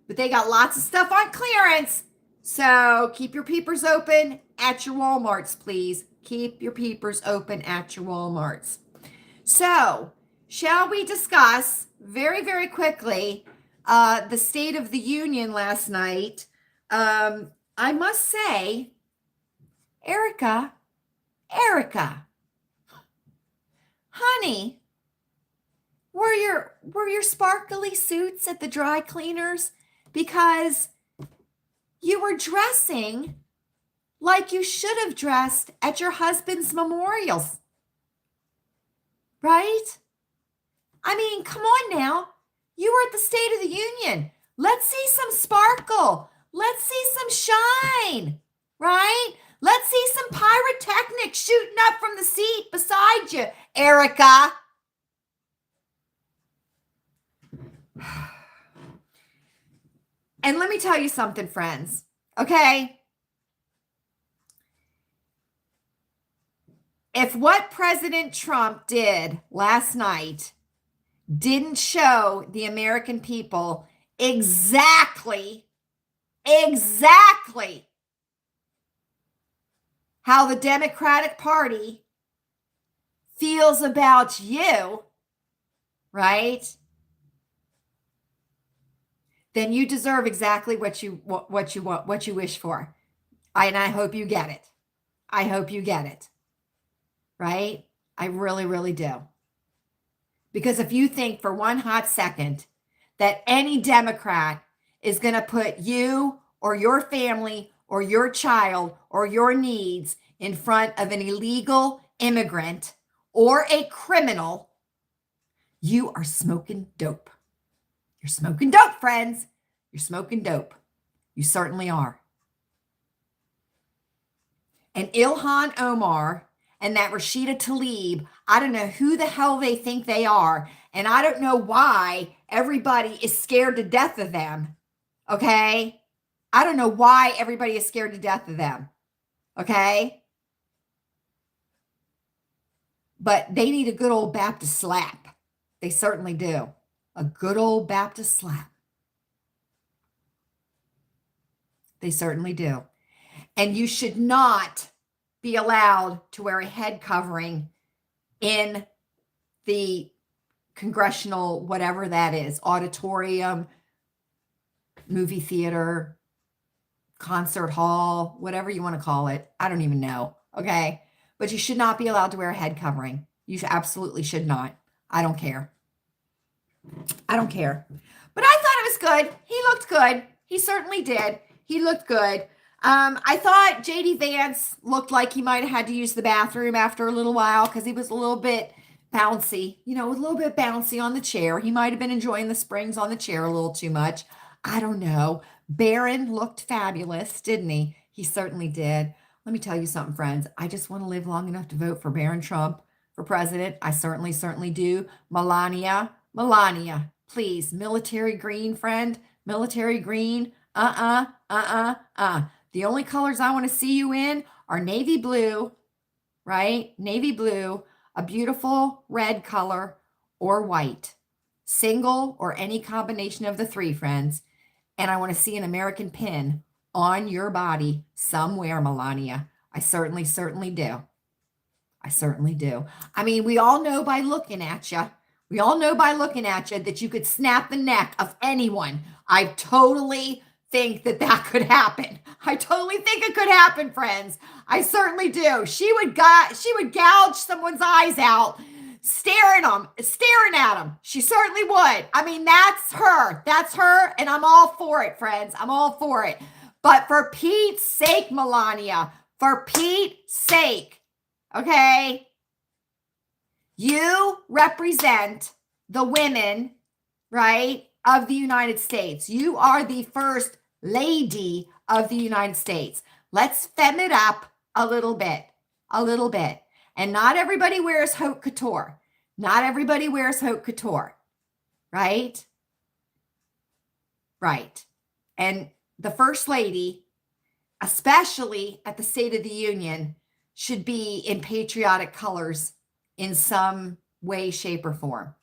But they got lots of stuff on clearance. So keep your peepers open at your Walmarts, please. Keep your peepers open at your Walmarts. So, shall we discuss very, very quickly the State of the Union last night? I must say, Erica, honey, were your sparkly suits at the dry cleaners? Because you were dressing like you should have dressed at your husband's memorials, right? I mean, come on now. You were at the State of the Union. Let's see some sparkle. Let's see some shine, right? Let's see some pyrotechnics shooting up from the seat beside you, Erica. And let me tell you something, friends, okay? If what President Trump did last night didn't show the American people exactly how the Democratic Party feels about you, right? Then you deserve exactly what you wish for. And I hope you get it. I hope you get it. Right? I really, really do. Because if you think for one hot second that any Democrat is going to put you or your family or your child or your needs in front of an illegal immigrant or a criminal, you are smoking dope. You're smoking dope, friends. You're smoking dope. You certainly are. And Ilhan Omar and that Rashida Tlaib, I don't know who the hell they think they are. And I don't know why everybody is scared to death of them. Okay? I don't know why everybody is scared to death of them. Okay? But they need a good old Baptist slap. They certainly do. A good old Baptist slap. They certainly do. And you should not be allowed to wear a head covering in the congressional, whatever that is, auditorium, movie theater, concert hall, whatever you want to call it. I don't even know. Okay. But you should not be allowed to wear a head covering. You absolutely should not. I don't care. I don't care. But I thought it was good. He looked good. He certainly did. He looked good. I thought JD Vance looked like he might have had to use the bathroom after a little while because he was a little bit bouncy, a little bit bouncy on the chair. He might have been enjoying the springs on the chair a little too much. I don't know. Barron looked fabulous, didn't he? He certainly did. Let me tell you something, friends. I just want to live long enough to vote for Barron Trump for president. I certainly, certainly do. Melania, please. Military green, friend. Military green. The only colors I want to see you in are navy blue, right? Navy blue, a beautiful red color, or white. Single or any combination of the three, friends. And I want to see an American pin on your body somewhere, Melania. I certainly, certainly do. I certainly do. I mean, we all know by looking at you, that you could snap the neck of anyone. I totally think that could happen. I totally think it could happen, friends. I certainly do. She would gouge someone's eyes out, staring at them. She certainly would. I mean, that's her. That's her, and I'm all for it, friends. I'm all for it. But for Pete's sake, Melania, for Pete's sake, okay? You represent the women, right, of the United States. You are the first lady of the United States. Let's fem it up a little bit. And not everybody wears haute couture. Not everybody wears haute couture, right? Right. And the first lady, especially at the State of the Union, should be in patriotic colors in some way, shape, or form.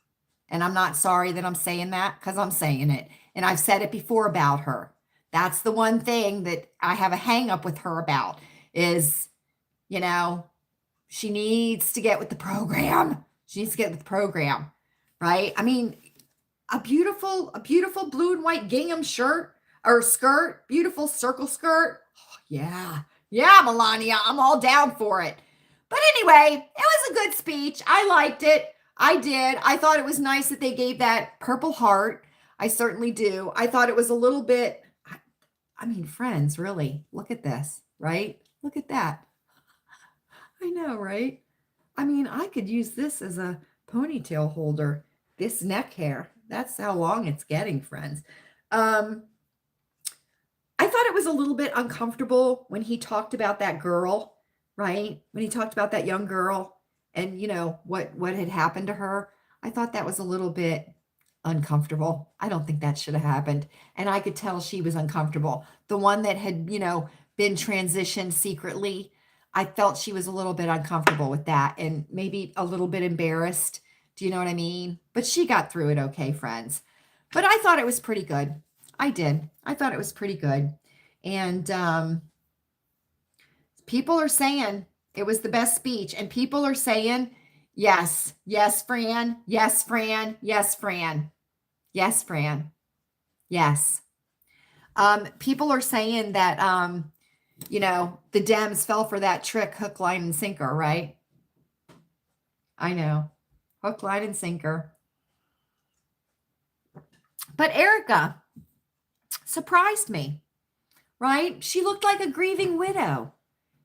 And I'm not sorry that I'm saying that, because I'm saying it. And I've said it before about her. That's the one thing that I have a hang up with her about is, she needs to get with the program. Right? I mean, a beautiful blue and white gingham shirt or skirt, beautiful circle skirt. Oh, yeah, Melania, I'm all down for it. But anyway, it was a good speech. I liked it. I did. I thought it was nice that they gave that Purple Heart. I certainly do. I thought it was a little bit, I mean, friends, really, look at this, right? Look at that. I know, right? I mean, I could use this as a ponytail holder. This neck hair, that's how long it's getting, friends. I thought it was a little bit uncomfortable when he talked about that girl, right? When he talked about that young girl and, what had happened to her. I thought that was a little bit uncomfortable. I don't think that should have happened. And I could tell she was uncomfortable. The one that had, been transitioned secretly, I felt she was a little bit uncomfortable with that and maybe a little bit embarrassed. Do you know what I mean? But she got through it okay, friends. But I thought it was pretty good. I did. I thought it was pretty good. And people are saying it was the best speech. And people are saying, yes, Fran. Yes, Fran. Yes, Fran. Yes, Fran. Yes. People are saying that, the Dems fell for that trick, hook, line, and sinker, right? I know. Hook, line, and sinker. But Erica surprised me, right? She looked like a grieving widow.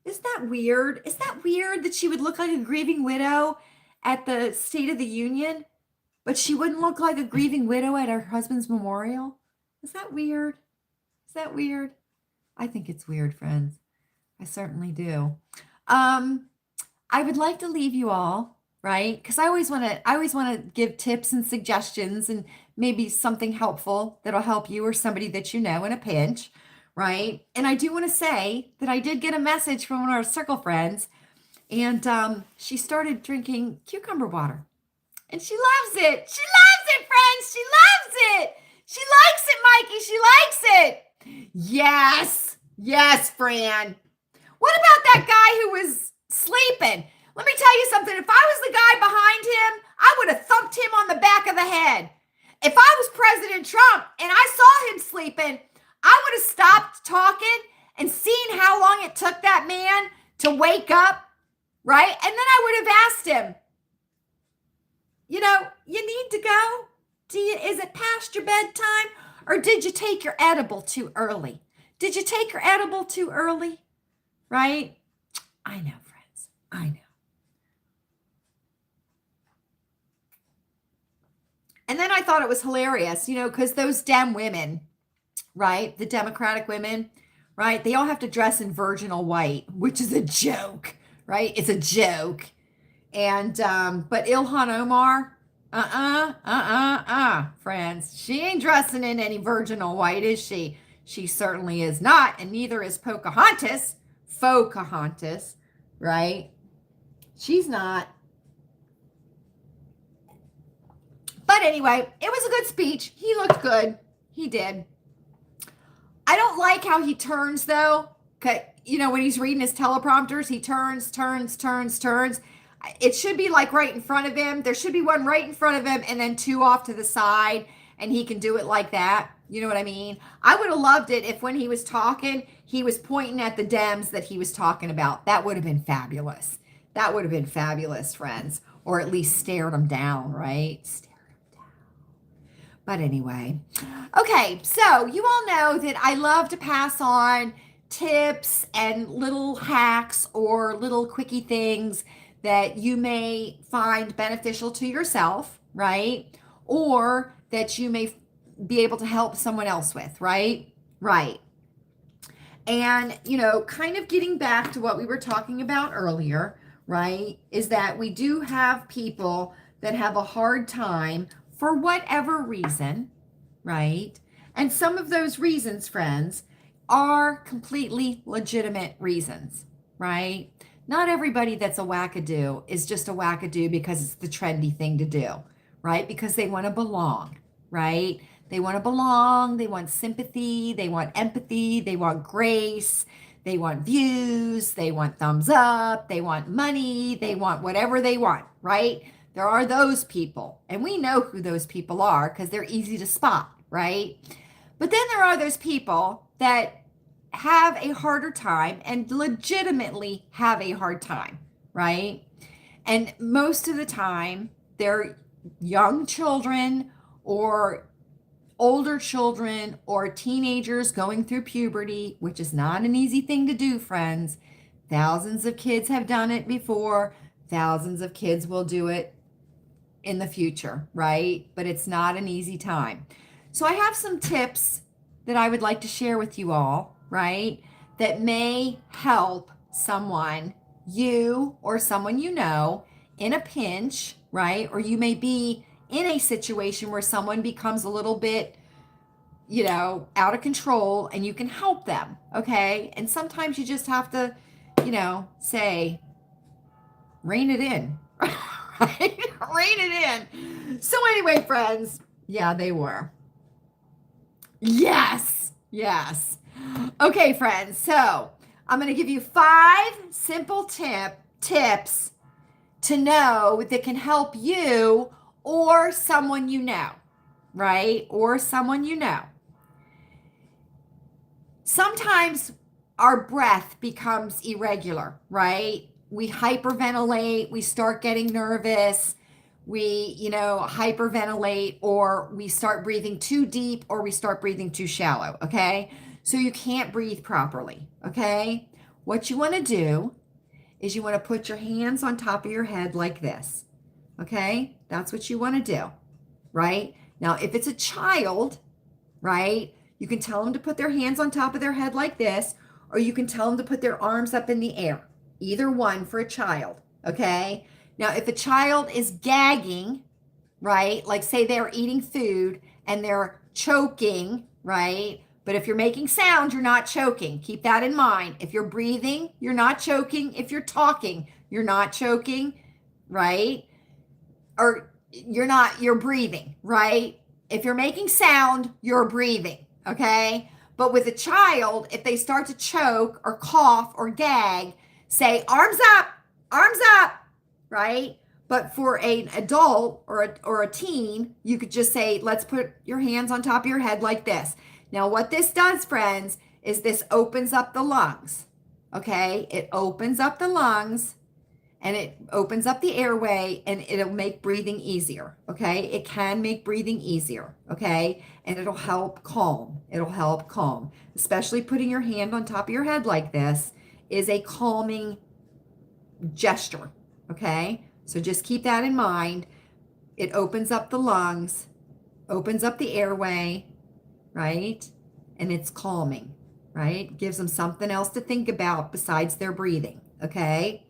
Isn't that weird? Is that weird that she would look like a grieving widow at the State of the Union, but she wouldn't look like a grieving widow at her husband's memorial? Is that weird? Is that weird? I think it's weird, friends. I certainly do. I would like to leave you all, right? Because I always want to give tips and suggestions and maybe something helpful that'll help you or somebody that you know in a pinch, right? And I do want to say that I did get a message from one of our circle friends, and she started drinking cucumber water. And she loves it. She loves it, friends. She loves it. She likes it, Mikey. She likes it. Yes, Fran. What about that guy who was sleeping? Let me tell you something. If I was the guy behind him, I would have thumped him on the back of the head. If I was President Trump and I saw him sleeping, I would have stopped talking and seen how long it took that man to wake up, right? And then I would have asked him, you need to go? Is it past your bedtime? Or did you take your edible too early? Did you take your edible too early? Right? I know, friends. I know. And then I thought it was hilarious, because those Dem women, right? The Democratic women, right? They all have to dress in virginal white, which is a joke, right? It's a joke. And but Ilhan Omar, friends, she ain't dressing in any virginal white, is she? She certainly is not, and neither is Pocahontas, right? She's not. But anyway, it was a good speech. He looked good. He did. I don't like how he turns though. When he's reading his teleprompters, he turns. It should be like right in front of him. There should be one right in front of him and then two off to the side, and he can do it like that. You know what I mean? I would have loved it if when he was talking, he was pointing at the Dems that he was talking about. That would have been fabulous. That would have been fabulous, friends. Or at least stared them down, right? But anyway, okay, so you all know that I love to pass on tips and little hacks or little quickie things that you may find beneficial to yourself, right? Or that you may be able to help someone else with, right? Right. And, kind of getting back to what we were talking about earlier, right, is that we do have people that have a hard time for whatever reason, right? And some of those reasons, friends, are completely legitimate reasons, right? Not everybody that's a wackadoo is just a wackadoo because it's the trendy thing to do, right? Because they want to belong, right? They want to belong, they want sympathy, they want empathy, they want grace, they want views, they want thumbs up, they want money, they want whatever they want, right? There are those people, and we know who those people are because they're easy to spot, right? But then there are those people that have a harder time and legitimately have a hard time, right? And most of the time, they're young children or older children or teenagers going through puberty, which is not an easy thing to do, friends. Thousands of kids have done it before. Thousands of kids will do it in the future, right? But it's not an easy time. So I have some tips that I would like to share with you all, right? That may help someone, you or someone you know, in a pinch, right? Or you may be in a situation where someone becomes a little bit, out of control and you can help them, okay? And sometimes you just have to, say, rein it in, right? Rein it in. So anyway, friends, yeah, they were. Yes. Okay, friends. So I'm going to give you 5 simple tips to know that can help you or someone you know, right? Or someone you know. Sometimes our breath becomes irregular, right? We hyperventilate, we start getting nervous, we, hyperventilate, or we start breathing too deep, or we start breathing too shallow, okay? So you can't breathe properly, okay? What you want to do is you want to put your hands on top of your head like this, okay? That's what you want to do, right? Now, if it's a child, right, you can tell them to put their hands on top of their head like this, or you can tell them to put their arms up in the air. Either one for a child, okay? Now, if a child is gagging, right, like say they're eating food and they're choking, right? But if you're making sound, you're not choking. Keep that in mind. If you're breathing, you're not choking. If you're talking, you're not choking, right? Or you're breathing, right? If you're making sound, you're breathing, okay? But with a child, if they start to choke or cough or gag, say arms up, right? But for an adult or a teen, you could just say, let's put your hands on top of your head like this. Now, what this does, friends, is this opens up the lungs, okay? It opens up the lungs, and it opens up the airway and it'll make breathing easier. Okay. It can make breathing easier. Okay. And it'll help calm. It'll help calm, especially putting your hand on top of your head like this is a calming gesture. Okay. So just keep that in mind. It opens up the lungs, opens up the airway, right? And it's calming, right? Gives them something else to think about besides their breathing. Okay.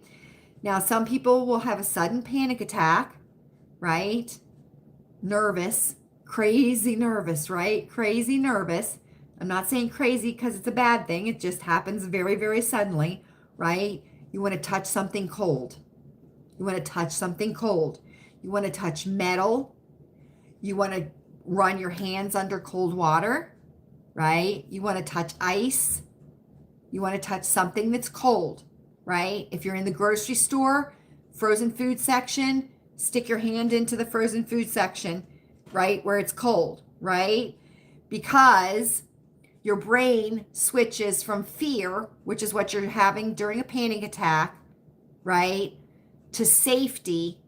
Now, some people will have a sudden panic attack, right? Nervous, crazy nervous, right? Crazy nervous. I'm not saying crazy because it's a bad thing. It just happens very, very suddenly, right? You want to touch something cold. You want to touch something cold. You want to touch metal. You want to run your hands under cold water, right? You want to touch ice. You want to touch something that's cold, right? If you're in the grocery store, frozen food section, stick your hand into the frozen food section, right? Where it's cold, right? Because your brain switches from fear, which is what you're having during a panic attack, right? To safety,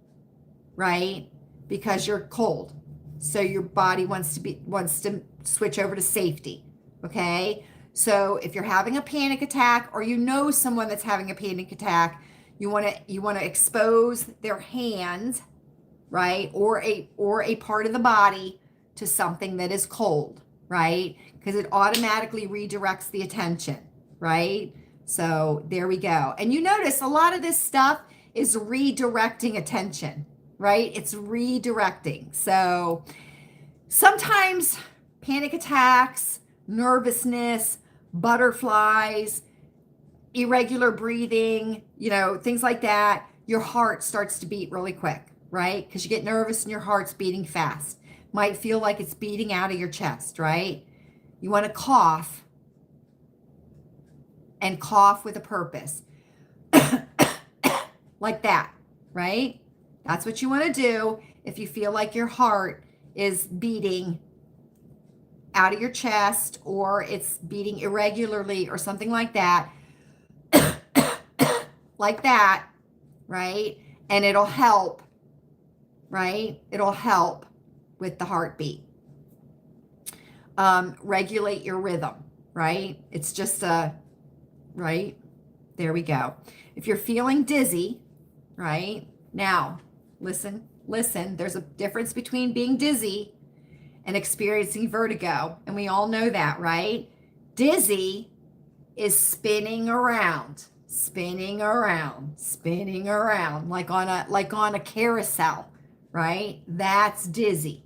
right? Because you're cold. So your body wants to switch over to safety. Okay? So if you're having a panic attack or you know someone that's having a panic attack, you want to expose their hands, right? Or a part of the body to something that is cold, right? Because it automatically redirects the attention, right? So there we go. And you notice a lot of this stuff is redirecting attention, right? It's redirecting. So sometimes panic attacks, nervousness, butterflies, irregular breathing, things like that, your heart starts to beat really quick, right? Because you get nervous and your heart's beating fast. Might feel like it's beating out of your chest, right? You want to cough and cough with a purpose. Like that, right? That's what you want to do if you feel like your heart is beating out of your chest or it's beating irregularly or something like that. Like that, right? And it'll help, right? It'll help with the heartbeat. Regulate your rhythm, right? It's just right? There we go. If you're feeling dizzy, right? Now, listen, there's a difference between being dizzy and experiencing vertigo. And we all know that, right? Dizzy is spinning around, like on a carousel, right? That's dizzy,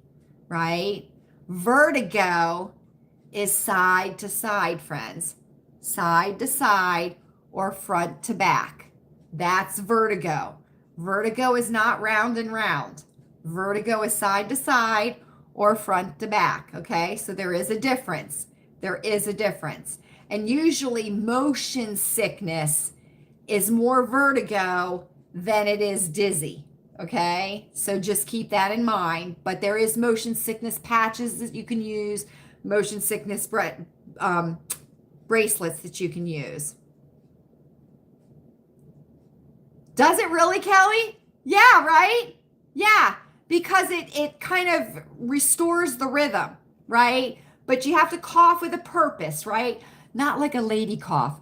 right? Vertigo is side to side, friends. Side to side or front to back. That's vertigo. Vertigo is not round and round. Vertigo is side to side or front to back, okay? So there is a difference. And usually motion sickness is more vertigo than it is dizzy, okay? So just keep that in mind. But there is motion sickness patches that you can use, motion sickness bracelets that you can use. Does it really, Kelly? Yeah, right? Yeah, because it kind of restores the rhythm, right? But you have to cough with a purpose, right? Not like a lady cough.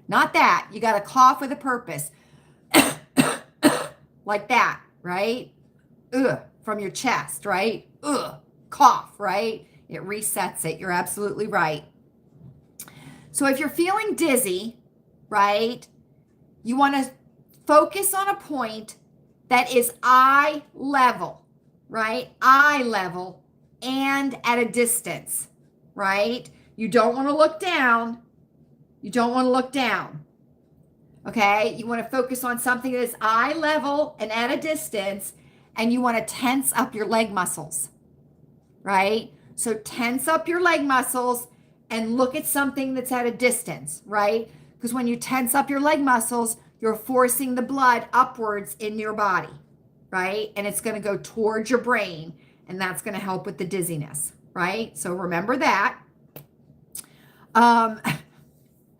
Not that. You got to cough with a purpose. Like that, right? From your chest, right? Cough, right? It resets it. You're absolutely right. So if you're feeling dizzy, right, you want to focus on a point that is eye level, right? Eye level and at a distance, right? You don't want to look down. Okay? You want to focus on something that is eye level and at a distance, and you want to tense up your leg muscles, right? So tense up your leg muscles and look at something that's at a distance, right? Because when you tense up your leg muscles, you're forcing the blood upwards in your body, right? And it's going to go towards your brain, and that's going to help with the dizziness, right? So remember that.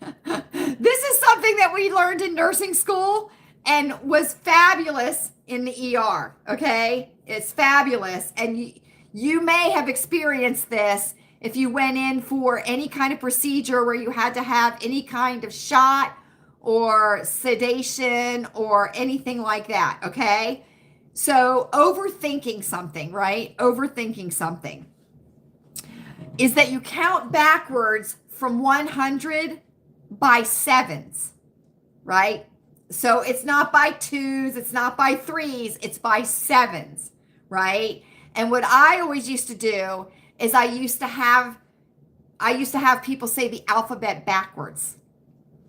This is something that we learned in nursing school, and was fabulous in the ER. Okay. It's fabulous. And you may have experienced this if you went in for any kind of procedure where you had to have any kind of shot or sedation or anything like that. Okay. So overthinking something, right? Overthinking something is that you count backwards from 100 by sevens, right? So it's not by twos, it's not by threes, it's by sevens, right? And what I always used to do is I used to have people say the alphabet backwards,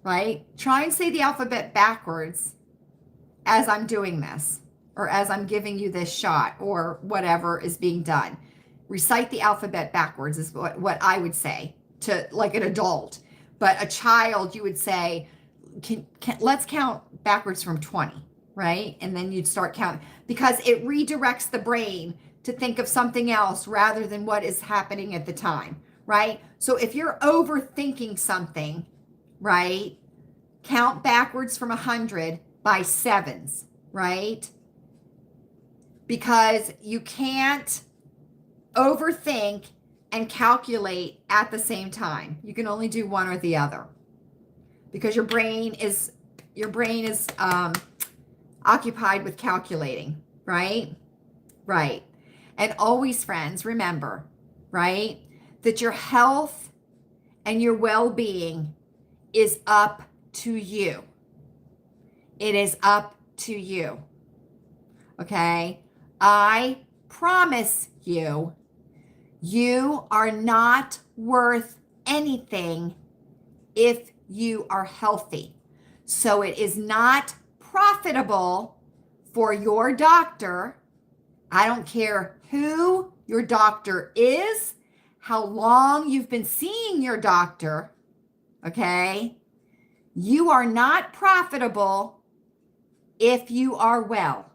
right? Try and say the alphabet backwards as I'm doing this, or as I'm giving you this shot, or whatever is being done. Recite the alphabet backwards is what I would say to like an adult. But a child, you would say, let's count backwards from 20, right? And then you'd start counting, because it redirects the brain to think of something else rather than what is happening at the time, right? So if you're overthinking something, right, count backwards from 100 by sevens, right? Because you can't overthink and calculate at the same time. You can only do one or the other, because your brain is occupied with calculating, right? Right. And always, friends, remember, right, that your health and your well-being is up to you. It is up to you. Okay? I promise you, you are not worth anything if you are healthy. So it is not profitable for your doctor. I don't care who your doctor is, how long you've been seeing your doctor, okay? You are not profitable if you are well.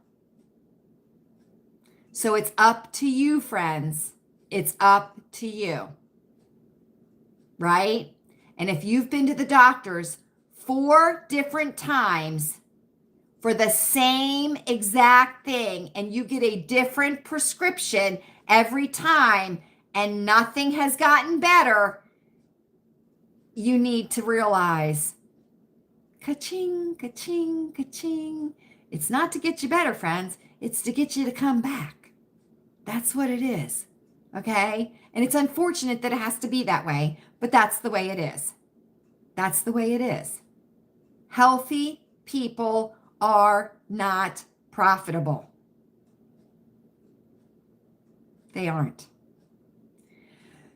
So it's up to you, friends. It's up to you, right? And if you've been to the doctors 4 different times for the same exact thing, and you get a different prescription every time and nothing has gotten better, you need to realize, ka-ching, ka-ching, ka-ching. It's not to get you better, friends. It's to get you to come back. That's what it is, okay? And it's unfortunate that it has to be that way, but that's the way it is. That's the way it is. Healthy people are not profitable. They aren't.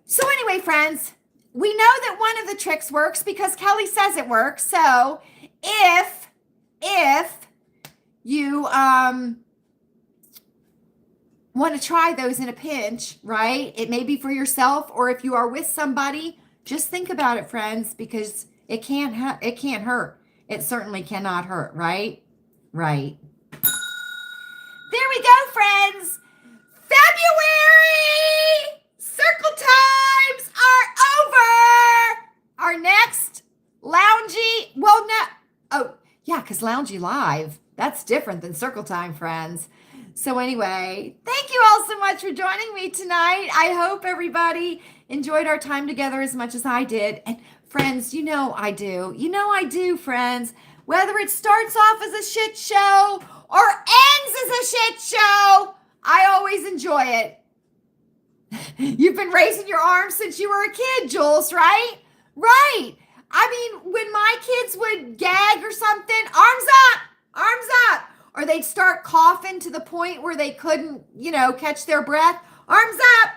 So anyway, friends, we know that one of the tricks works because Kelly says it works. So if you want to try those in a pinch, right? It may be for yourself, or if you are with somebody, just think about it, friends, because it can't hurt. It certainly cannot hurt, right? Right. There we go, friends. February circle times are over. Our next loungy, well, no, oh yeah, because loungy live, that's different than circle time, friends. So anyway, thank you all so much for joining me tonight. I hope everybody enjoyed our time together as much as I did. And friends, you know I do. You know I do, friends. Whether it starts off as a shit show or ends as a shit show, I always enjoy it. You've been raising your arms since you were a kid, Jules, right? Right. I mean, when my kids would gag or something, arms up. Or they'd start coughing to the point where they couldn't, catch their breath. Arms up,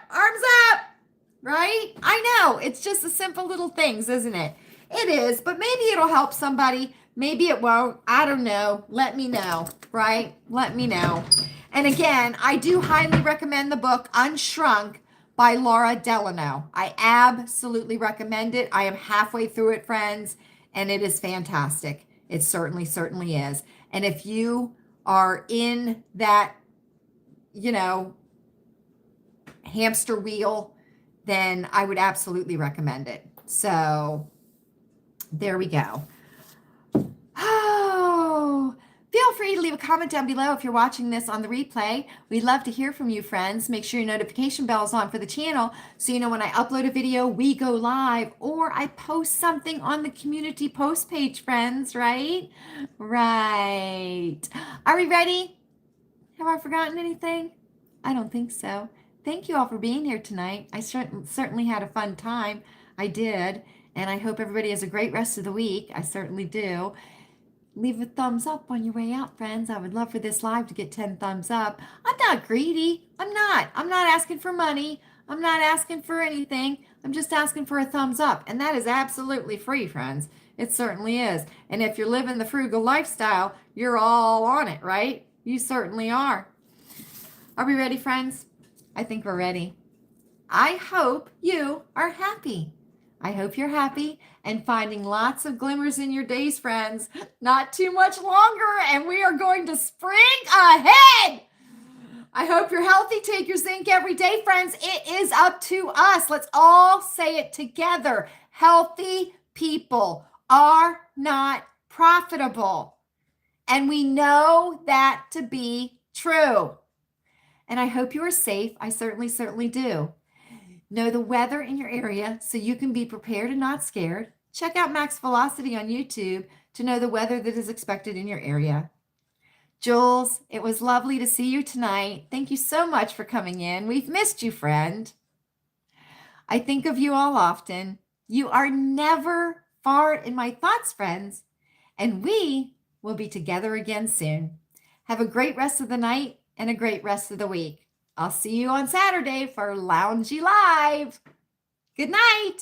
right? I know, it's just the simple little things, isn't it? It is, but maybe it'll help somebody. Maybe it won't. I don't know. Let me know, right? Let me know. And again, I do highly recommend the book Unshrunk by Laura Delano. I absolutely recommend it. I am halfway through it, friends, and it is fantastic. It certainly is. And if you are in that, hamster wheel, then I would absolutely recommend it. So there we go. Oh, feel comment down below if you're watching this on the replay. We'd love to hear from you, friends. Make sure your notification bell is on for the channel so you know when I upload a video, we go live, or I post something on the community post page, friends, right? Right. Are we ready? Have I forgotten anything? I don't think so. Thank you all for being here tonight. I certainly had a fun time. I did. And I hope everybody has a great rest of the week. I certainly do. Leave a thumbs up on your way out, friends. I would love for this live to get 10 thumbs up. I'm not greedy. I'm not asking for money. I'm not asking for anything. I'm just asking for a thumbs up. And that is absolutely free, friends. It certainly is. And if you're living the frugal lifestyle, you're all on it, right? You certainly are. Are we ready, friends? I think we're ready. I hope you are happy. I hope you're happy and finding lots of glimmers in your days, friends. Not too much longer, and we are going to spring ahead. I hope you're healthy. Take your zinc every day, friends. It is up to us. Let's all say it together. Healthy people are not profitable. And we know that to be true. And I hope you are safe. I certainly do. Know the weather in your area so you can be prepared and not scared. Check out Max Velocity on YouTube to know the weather that is expected in your area. Jules, it was lovely to see you tonight. Thank you so much for coming in. We've missed you, friend. I think of you all often. You are never far in my thoughts, friends. And we will be together again soon. Have a great rest of the night and a great rest of the week. I'll see you on Saturday for Loungy Live. Good night.